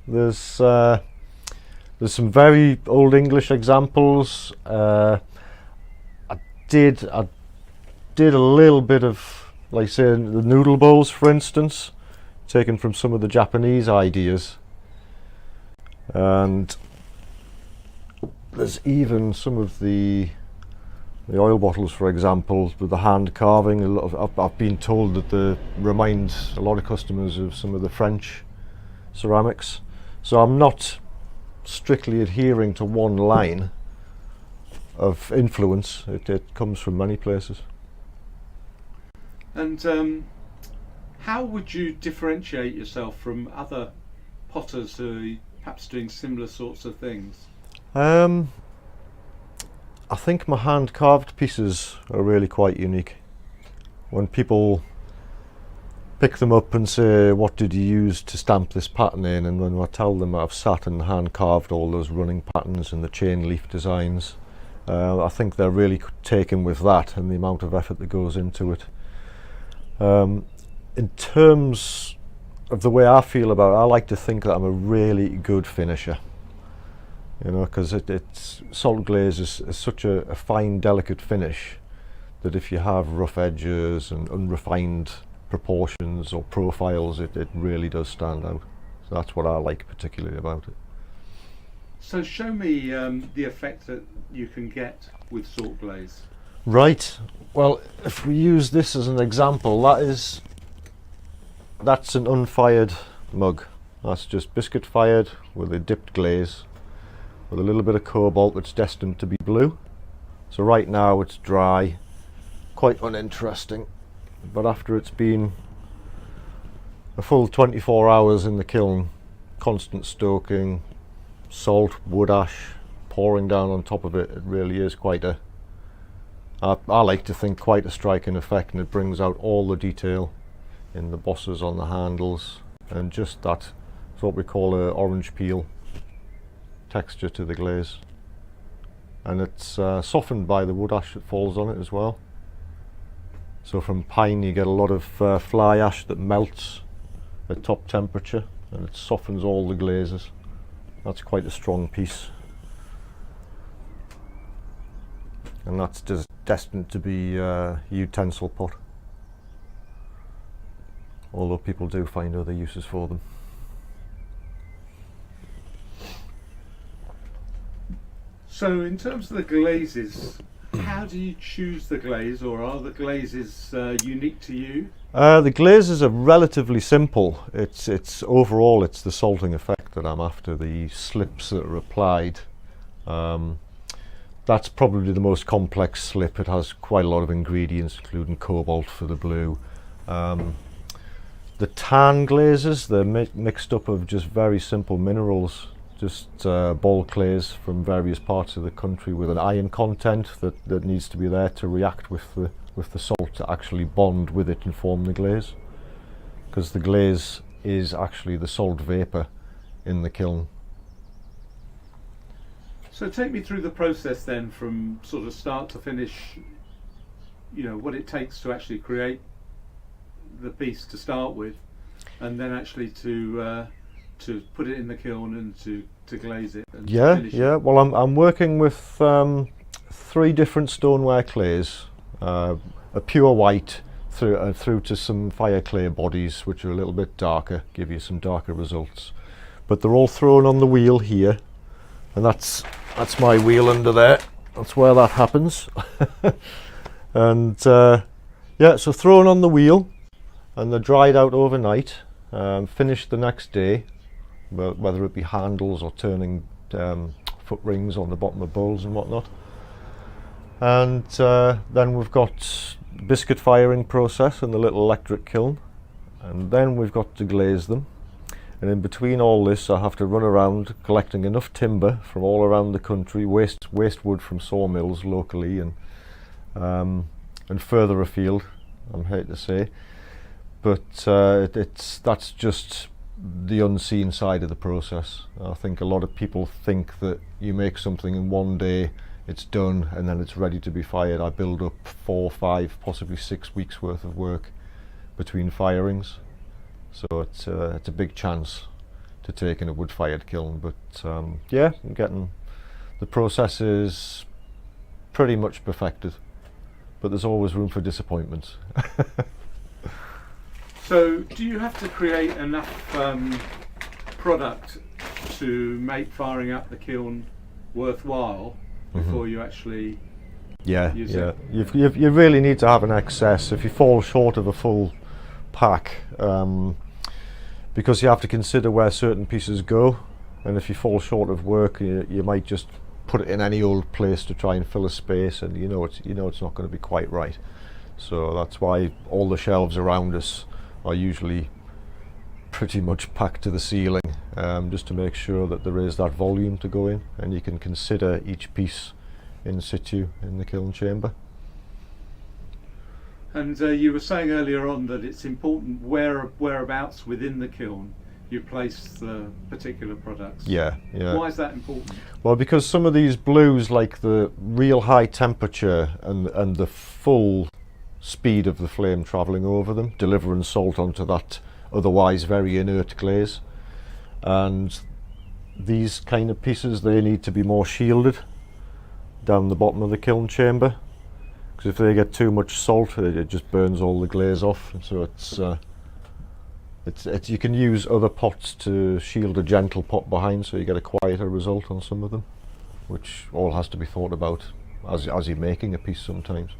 There's some very old English examples. I did a little bit of, like say, the noodle bowls, for instance, taken from some of the Japanese ideas. And there's even some of the oil bottles, for example, with the hand carving. I've been told that they remind a lot of customers of some of the French ceramics. So I'm not strictly adhering to one line of influence. It comes from many places. And how would you differentiate yourself from other potters who are perhaps doing similar sorts of things? I think my hand carved pieces are really quite unique. When people pick them up and say, what did you use to stamp this pattern in, and when I tell them I've sat and hand carved all those running patterns and the chain leaf designs, I think they're really taken with that and the amount of effort that goes into it. In terms of the way I feel about it, I like to think that I'm a really good finisher. Because it's salt glaze is such a fine, delicate finish that if you have rough edges and unrefined proportions or profiles, it really does stand out. So that's what I like particularly about it. So show me the effect that you can get with salt glaze. Right. Well, if we use this as an example, that's an unfired mug. That's just biscuit fired with a dipped glaze, with a little bit of cobalt that's destined to be blue. So right now it's dry, quite uninteresting, but after it's been a full 24 hours in the kiln, constant stoking, salt, wood ash pouring down on top of it, it really is quite a, I like to think, quite a striking effect, and it brings out all the detail in the bosses on the handles, and just that, it's what we call a orange peel texture to the glaze, and it's softened by the wood ash that falls on it as well. So from pine you get a lot of fly ash that melts at top temperature, and it softens all the glazes. That's quite a strong piece. and that's just destined to be a utensil pot, although people do find other uses for them. So in terms of the glazes, how do you choose the glaze, or are the glazes unique to you? The glazes are relatively simple. It's overall it's the salting effect that I'm after, the slips that are applied. That's probably the most complex slip. It has quite a lot of ingredients, including cobalt for the blue. The tan glazes, they're mixed up of just very simple minerals, just ball clays from various parts of the country with an iron content that needs to be there to react with the salt to actually bond with it and form the glaze. Because the glaze is actually the salt vapour in the kiln. So take me through the process then, from sort of start to finish, you know, what it takes to actually create the piece to start with, and then actually to put it in the kiln and to glaze it and to finish it. Well, I'm working with 3 different stoneware clays, a pure white through to some fire clay bodies which are a little bit darker, give you some darker results. But they're all thrown on the wheel here, and that's my wheel under there. That's where that happens. And yeah, so thrown on the wheel, and they're dried out overnight, finished the next day, whether it be handles or turning foot rings on the bottom of bowls and whatnot. And then we've got biscuit firing process in the little electric kiln, and then we've got to glaze them. And in between all this, I have to run around collecting enough timber from all around the country, waste wood from sawmills locally and further afield, I'm hate to say. But that's just the unseen side of the process. I think a lot of people think that you make something in one day, it's done, and then it's ready to be fired. I build up 4, 5, possibly 6 weeks worth of work between firings. So it's a big chance to take in a wood-fired kiln, but yeah, I'm getting the process is pretty much perfected, but there's always room for disappointment. So do you have to create enough product to make firing up the kiln worthwhile before you actually use it? You really need to have an excess. If you fall short of a full pack, because you have to consider where certain pieces go, and if you fall short of work, you might just put it in any old place to try and fill a space, and you know it's not going to be quite right. So that's why all the shelves around us are usually pretty much packed to the ceiling, just to make sure that there is that volume to go in, and you can consider each piece in situ in the kiln chamber. And you were saying earlier on that it's important whereabouts within the kiln you place the particular products. Yeah. Why is that important? Well, because some of these blues, like the real high temperature and the full speed of the flame travelling over them, delivering salt onto that otherwise very inert glaze. And these kind of pieces, they need to be more shielded down the bottom of the kiln chamber, because if they get too much salt, it just burns all the glaze off. So it's you can use other pots to shield a gentle pot behind, so you get a quieter result on some of them, which all has to be thought about as you're making a piece sometimes.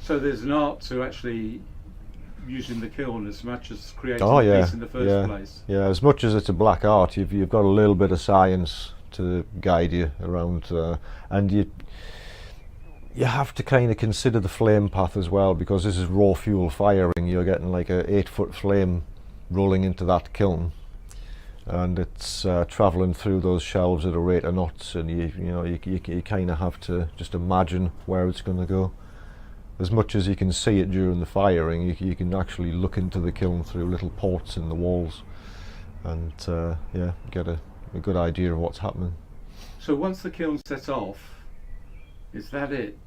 So there's an art to actually using the kiln as much as creating the piece in the first place. Yeah, as much as it's a black art, you've got a little bit of science to guide you around, and you have to kind of consider the flame path as well, because this is raw fuel firing. You're getting like a 8-foot flame rolling into that kiln, and it's travelling through those shelves at a rate of knots, and you kind of have to just imagine where it's going to go. As much as you can see it during the firing, you can actually look into the kiln through little ports in the walls, and get a good idea of what's happening. So once the kiln sets off, is that it?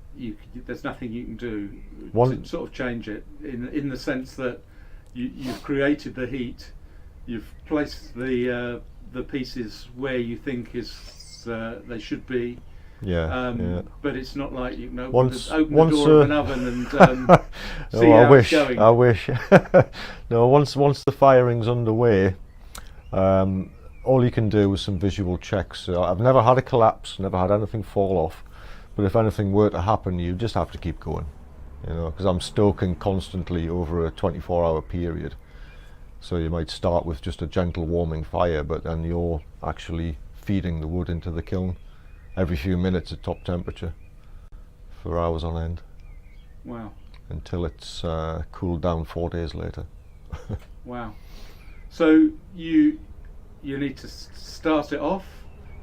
There's nothing you can do to sort of change it, in the sense that you've created the heat, you've placed the pieces where you think they should be, Yeah. But it's not like you know Once open the door of an oven and see oh, how it's going. I wish. No, once the firing's underway, all you can do is some visual checks. I've never had a collapse, never had anything fall off, but if anything were to happen, you just have to keep going, you know, because I'm stoking constantly over a 24-hour period. So you might start with just a gentle warming fire, but then you're actually feeding the wood into the kiln every few minutes at top temperature for hours on end. Wow. Until it's cooled down 4 days later. Wow. So you need to start it off,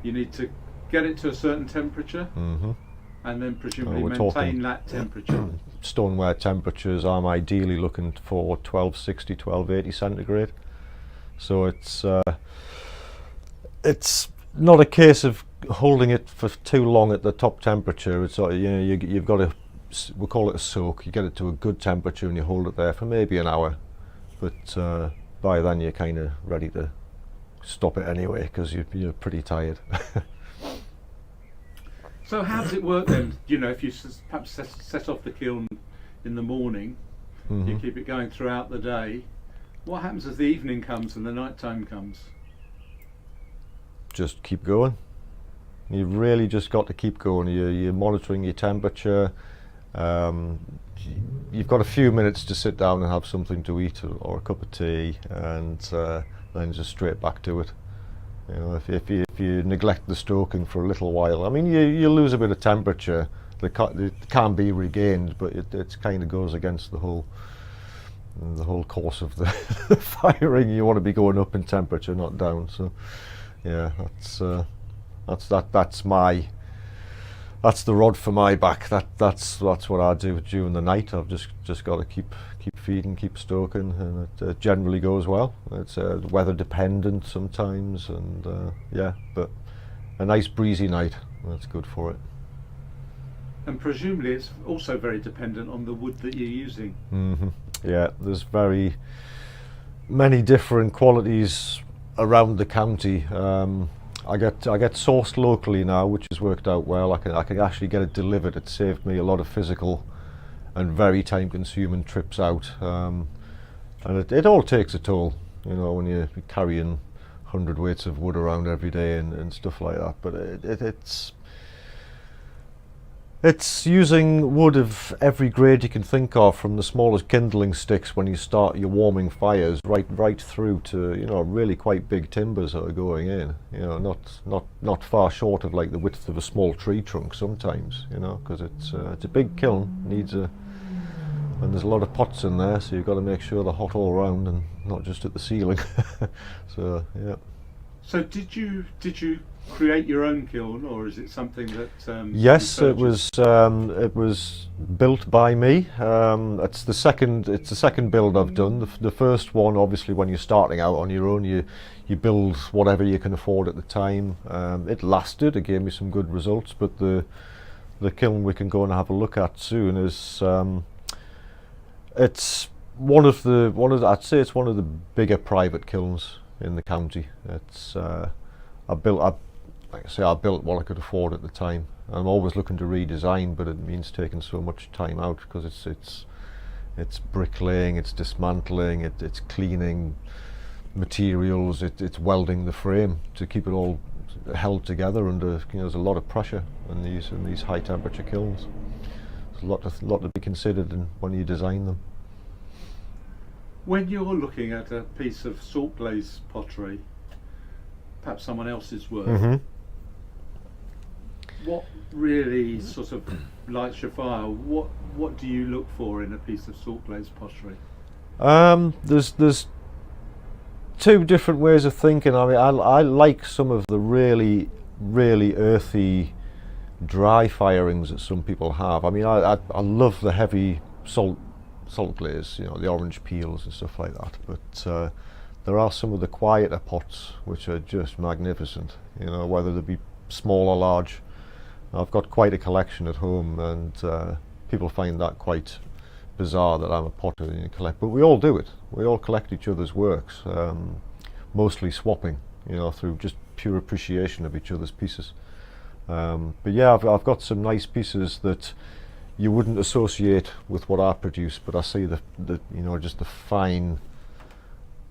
you need to get it to a certain temperature, and then presumably maintain that temperature. Stoneware temperatures, I'm ideally looking for 1260, 1280 centigrade. So it's not a case of holding it for too long at the top temperature. It's you know, you've got to, we call it a soak. You get it to a good temperature and you hold it there for maybe an hour, but by then you're kind of ready to stop it anyway because you're pretty tired. So how does it work then? You know, if you perhaps set off the kiln in the morning, you keep it going throughout the day. What happens as the evening comes and the night time comes? Just keep going. You've really just got to keep going. You're monitoring your temperature. You've got a few minutes to sit down and have something to eat or a cup of tea, and then just straight back to it. You know, if you neglect the stoking for a little while, I mean, you lose a bit of temperature. It can be regained, but it kind of goes against the whole course of the firing. You want to be going up in temperature, not down. So, yeah, that's the rod for my back. That's what I do during the night. I've just got to keep feeding, keep stoking, and it generally goes well. It's weather dependent sometimes, and yeah, but a nice breezy night, that's good for it. And presumably it's also very dependent on the wood that you're using. Yeah, there's very many different qualities around the county. I get sourced locally now, which has worked out well. I can actually get it delivered. It saved me a lot of physical and very time-consuming trips out, and it all takes a toll, you know, when you're carrying 100 weights of wood around every day and stuff like that. But it's using wood of every grade you can think of, from the smallest kindling sticks when you start your warming fires, right through to, you know, really quite big timbers that are going in. You know, not far short of like the width of a small tree trunk sometimes. You know, because it's a big kiln, and there's a lot of pots in there, so you've got to make sure they're hot all round and not just at the ceiling. So yeah. So did you create your own kiln, or is it something that? Yes, it was built by me. It's the second build I've done. The first one, obviously, when you're starting out on your own, you build whatever you can afford at the time. It lasted. It gave me some good results. But the kiln we can go and have a look at soon is it's I'd say it's one of the bigger private kilns in the county. It's I built what I could afford at the time. I'm always looking to redesign, but it means taking so much time out because it's bricklaying, it's dismantling, it's cleaning materials, it's welding the frame to keep it all held together under, you know, there's a lot of pressure in these high temperature kilns. There's a lot to be considered when you design them. When you're looking at a piece of salt glaze pottery, perhaps someone else's work, what really sort of lights your fire? What do you look for in a piece of salt glaze pottery? There's two different ways of thinking. I mean, I like some of the really earthy, dry firings that some people have. I mean, I love the heavy salt glaze, you know, the orange peels and stuff like that. But there are some of the quieter pots which are just magnificent. You know, whether they be small or large. I've got quite a collection at home, and people find that quite bizarre that I'm a potter and you collect. But we all do it. We all collect each other's works, mostly swapping, you know, through just pure appreciation of each other's pieces. But yeah, I've got some nice pieces that you wouldn't associate with what I produce, but I see the you know, just the fine,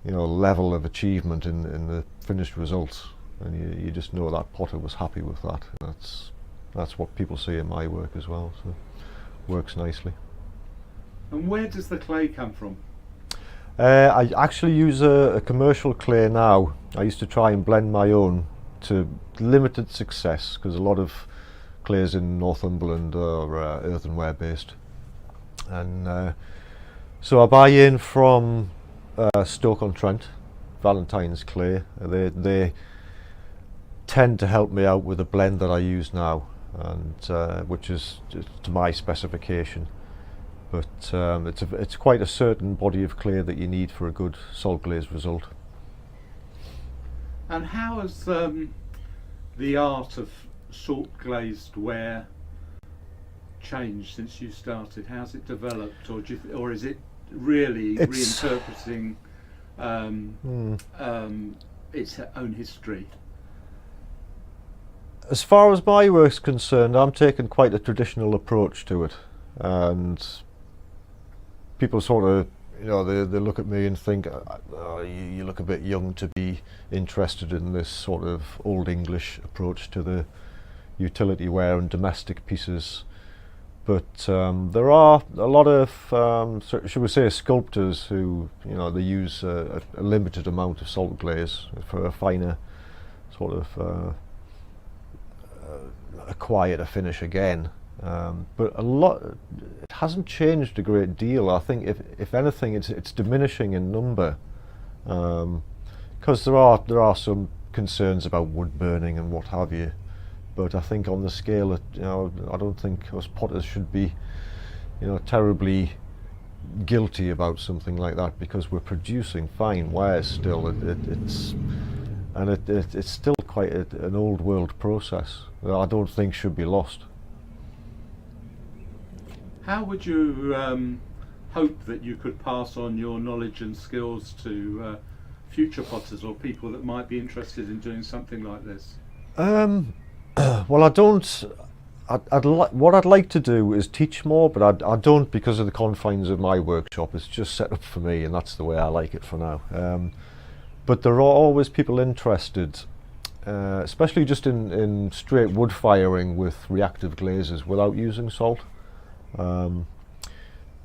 you know, level of achievement in the finished results, and you just know that potter was happy with that. That's what people see in my work as well, so it works nicely. And where does the clay come from? I actually use a commercial clay now. I used to try and blend my own, to limited success, because a lot of clays in Northumberland are earthenware based, and so I buy in from Stoke-on-Trent, Valentine's clay. They tend to help me out with the blend that I use now, and which is to my specification. But it's quite a certain body of clay that you need for a good salt glaze result. And how has the art of salt glazed ware changed since you started? How's it developed, or is it really reinterpreting its own history? As far as my work's concerned, I'm taking quite a traditional approach to it, and people sort of, you know, they look at me and think, oh, you look a bit young to be interested in this sort of old English approach to the utility ware and domestic pieces. But there are a lot of, should we say, sculptors who, you know, they use a limited amount of salt glaze for a finer sort of a quieter finish again. But it hasn't changed a great deal. I think if anything, it's diminishing in number, because there are some concerns about wood burning and what have you. But I think on the scale that, you know, I don't think us potters should be, you know, terribly guilty about something like that, because we're producing fine wares still. It's still quite an old world process that I don't think should be lost. How would you hope that you could pass on your knowledge and skills to future potters or people that might be interested in doing something like this? Well, I don't. What I'd like to do is teach more, but I don't, because of the confines of my workshop. It's just set up for me, and that's the way I like it for now. But there are always people interested, especially just in straight wood firing with reactive glazes without using salt.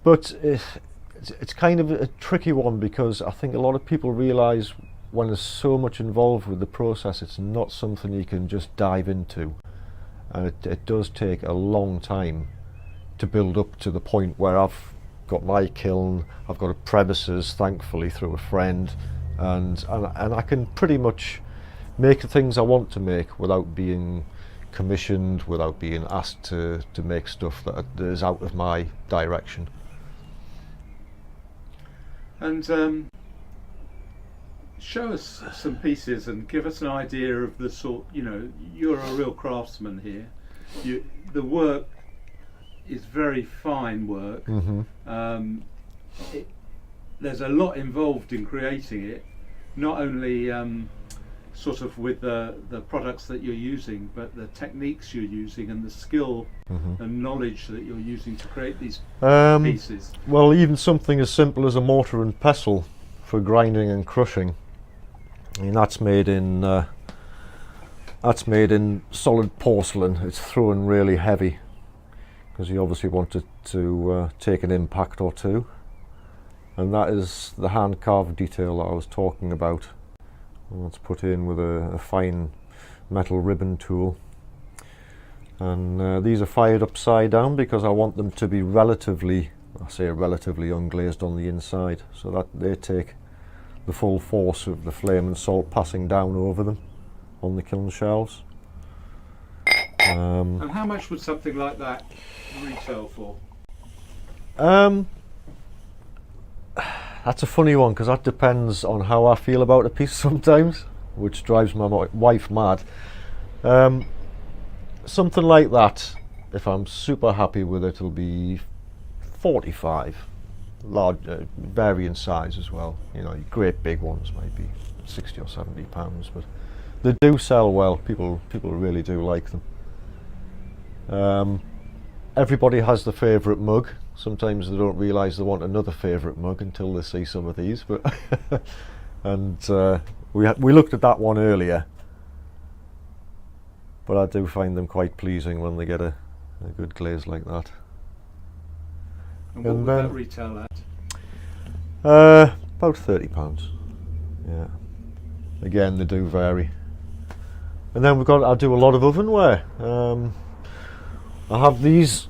But it's kind of a tricky one, because I think a lot of people realise when there's so much involved with the process, it's not something you can just dive into, and it does take a long time to build up to the point where I've got my kiln, I've got a premises, thankfully, through a friend, and I can pretty much make the things I want to make without being commissioned, without being asked to make stuff that is out of my direction. And show us some pieces and give us an idea of the sort, you know, you're a real craftsman here. The work is very fine work. Mm-hmm. There's a lot involved in creating it, not only sort of with the products that you're using, but the techniques you're using and the skill and knowledge that you're using to create these pieces. Well, even something as simple as a mortar and pestle for grinding and crushing. I mean, that's made in solid porcelain. It's thrown really heavy, because you obviously want it to take an impact or two. And that is the hand carved detail that I was talking about. And that's put in with a fine metal ribbon tool. And these are fired upside down because I want them to be relatively unglazed on the inside, so that they take the full force of the flame and salt passing down over them on the kiln shelves. And how much would something like that retail for? That's a funny one, because that depends on how I feel about a piece sometimes, which drives my wife mad. Something like that, if I'm super happy with it, it'll be 45. Large, varying size as well. You know, great big ones might be 60 or 70 pounds, but they do sell well. People really do like them. Everybody has the favourite mug. Sometimes they don't realise they want another favourite mug until they see some of these. But and we looked at that one earlier, but I do find them quite pleasing when they get a good glaze like that. And what would that retail at? About £30. Yeah. Again, they do vary. And then I do a lot of ovenware. I have these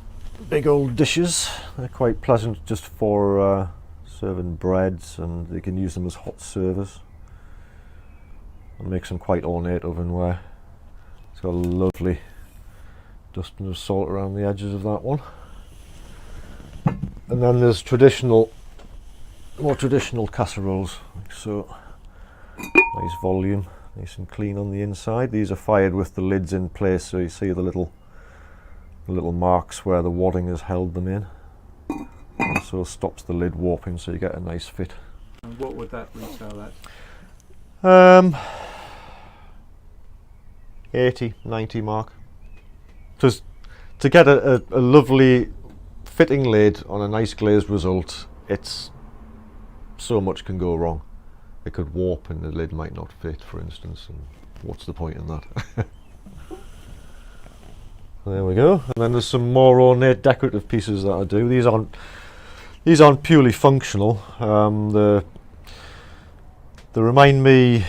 big old dishes. They're quite pleasant just for serving breads, and you can use them as hot servers. I make some quite ornate ovenware. It's got a lovely dusting of salt around the edges of that one. And then there's more traditional casseroles, like so. Nice volume, nice and clean on the inside. These are fired with the lids in place, so you see the little marks where the wadding has held them in. Also stops the lid warping, so you get a nice fit. And what would that retail at? 80, 90 mark. Just to get a lovely fitting lid on a nice glazed result, it's so much can go wrong. It could warp and the lid might not fit, for instance, and what's the point in that? There we go. And then there's some more ornate decorative pieces that I do. These aren't purely functional. They remind me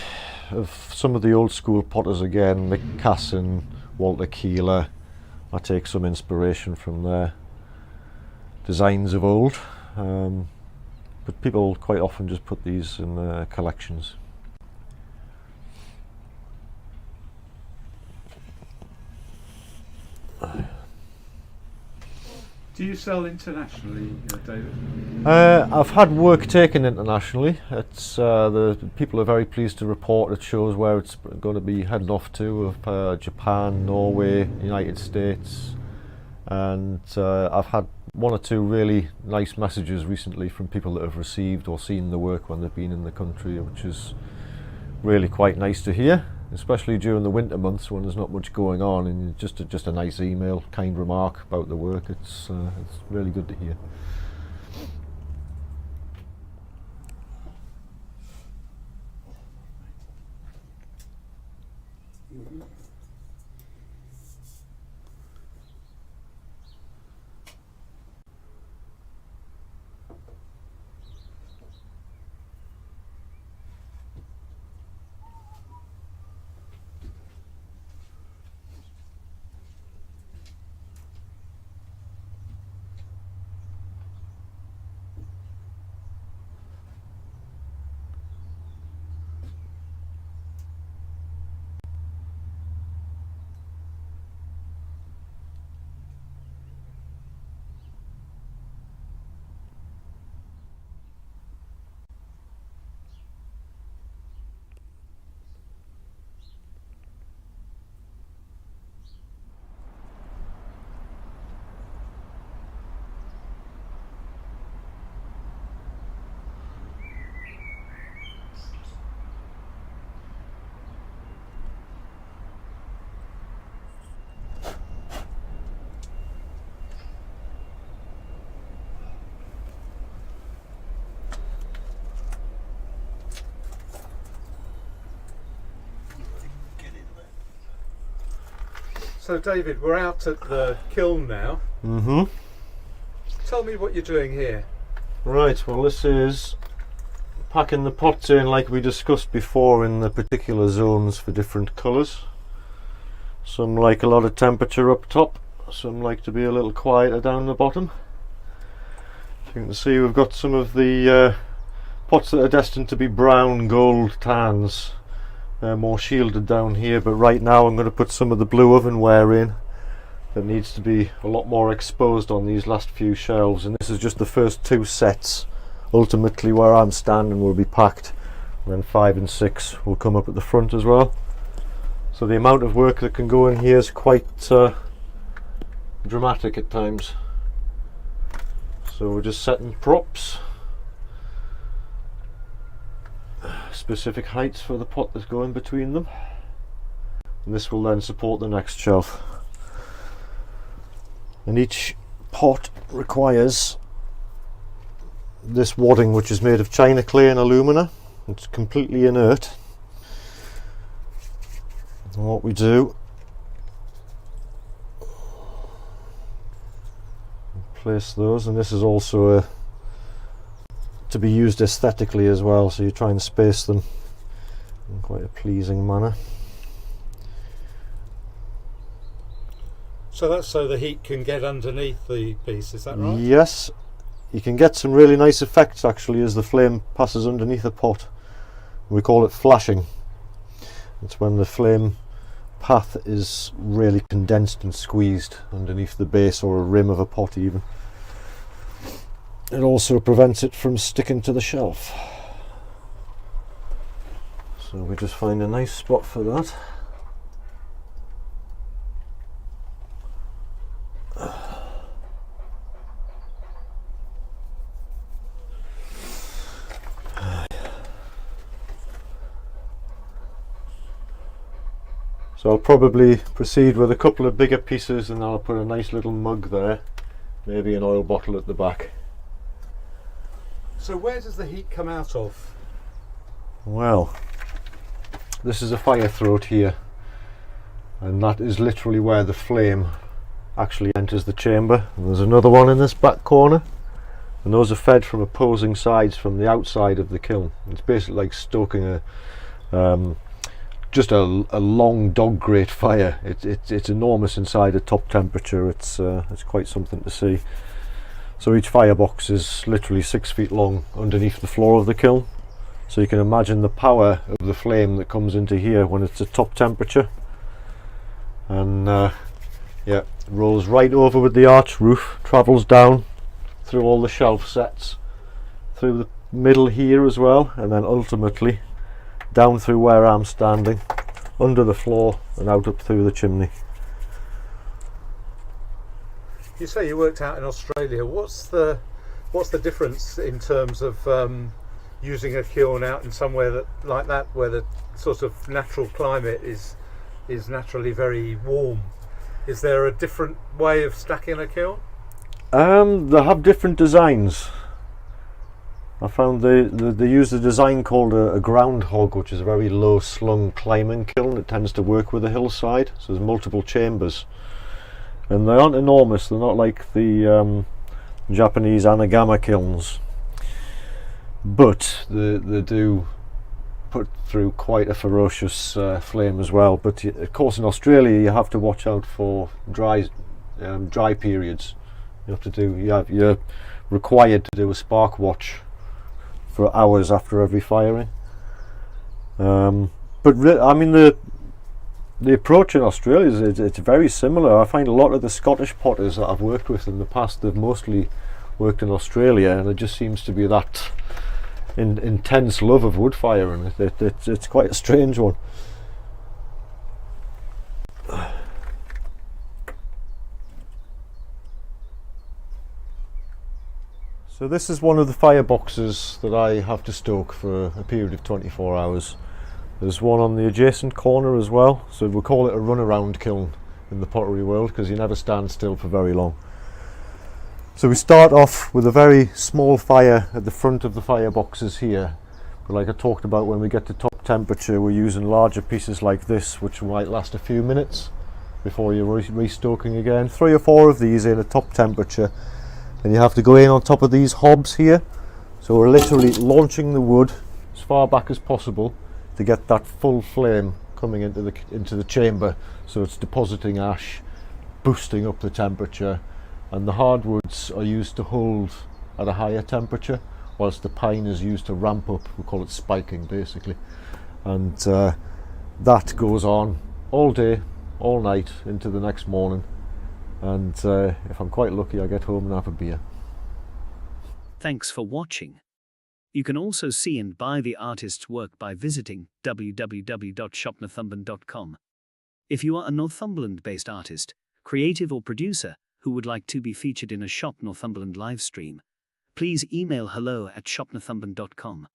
of some of the old school potters again, Mick Casson, Walter Keeler. I take some inspiration from their designs of old. But people quite often just put these in collections. Do you sell internationally, David? I've had work taken internationally. It's the people are very pleased to report at shows where it's going to be heading off to Japan, Norway, United States, and I've had one or two really nice messages recently from people that have received or seen the work when they've been in the country, which is really quite nice to hear, especially during the winter months when there's not much going on, and just a nice email, kind remark about the work. It's really good to hear. So David, we're out at the kiln now. Mm-hmm. Tell me what you're doing here. Right, well this is packing the pots in like we discussed before in the particular zones for different colours. Some like a lot of temperature up top, some like to be a little quieter down the bottom. As you can see, we've got some of the pots that are destined to be brown, gold, tans. They're more shielded down here, but right now I'm going to put some of the blue ovenware in that needs to be a lot more exposed on these last few shelves, and this is just the first two sets. Ultimately where I'm standing will be packed, and then 5 and 6 will come up at the front as well. So the amount of work that can go in here is quite dramatic at times. So we're just setting props, specific heights for the pot that's going between them, and this will then support the next shelf. And each pot requires this wadding, which is made of china clay and alumina. It's completely inert. And what we do, place those, and this is also to be used aesthetically as well, so you try and space them in quite a pleasing manner. So that's so the heat can get underneath the piece, is that right? Yes, you can get some really nice effects actually as the flame passes underneath the pot. We call it flashing. It's when the flame path is really condensed and squeezed underneath the base or a rim of a pot even. It also prevents it from sticking to the shelf. So we just find a nice spot for that. So I'll probably proceed with a couple of bigger pieces, and I'll put a nice little mug there, maybe an oil bottle at the back. So where does the heat come out of? Well, this is a fire throat here, and that is literally where the flame actually enters the chamber. And there's another one in this back corner, and those are fed from opposing sides from the outside of the kiln. It's basically like stoking just a long dog grate fire. It's enormous inside at top temperature. It's quite something to see. So each firebox is literally 6 feet long underneath the floor of the kiln. So you can imagine the power of the flame that comes into here when it's at top temperature. And yeah, it rolls right over with the arch roof, travels down through all the shelf sets, through the middle here as well, and then ultimately down through where I'm standing, under the floor and out up through the chimney. You say you worked out in Australia. What's the difference in terms of using a kiln out in somewhere like that where the sort of natural climate is naturally very warm? Is there a different way of stacking a kiln? They have different designs. I found they use a design called a groundhog, which is a very low slung climbing kiln. It tends to work with a hillside, so there's multiple chambers, and they aren't enormous. They're not like the Japanese anagama kilns, but they do put through quite a ferocious flame as well. But of course in Australia you have to watch out for dry periods. You're required to do a spark watch for hours after every firing. I mean the approach in Australia it's very similar. I find a lot of the Scottish potters that I've worked with in the past, they've mostly worked in Australia, and there just seems to be that intense love of wood firing. It's quite a strange one. So this is one of the fireboxes that I have to stoke for a period of 24 hours. There's one on the adjacent corner as well, so we call it a runaround kiln in the pottery world because you never stand still for very long. So we start off with a very small fire at the front of the fireboxes here, but like I talked about, when we get to top temperature we're using larger pieces like this, which might last a few minutes before you're restoking again. 3 or 4 of these in at top temperature, and you have to go in on top of these hobs here. So we're literally launching the wood as far back as possible to get that full flame coming into the chamber, so it's depositing ash, boosting up the temperature, and the hardwoods are used to hold at a higher temperature, whilst the pine is used to ramp up. We call it spiking basically, and that goes on all day, all night, into the next morning. And if I'm quite lucky, I get home and have a beer. Thanks for watching. You can also see and buy the artist's work by visiting www.shopnorthumberland.com. If you are a Northumberland-based artist, creative or producer who would like to be featured in a Shop Northumberland live stream, please email hello@shopnorthumberland.com.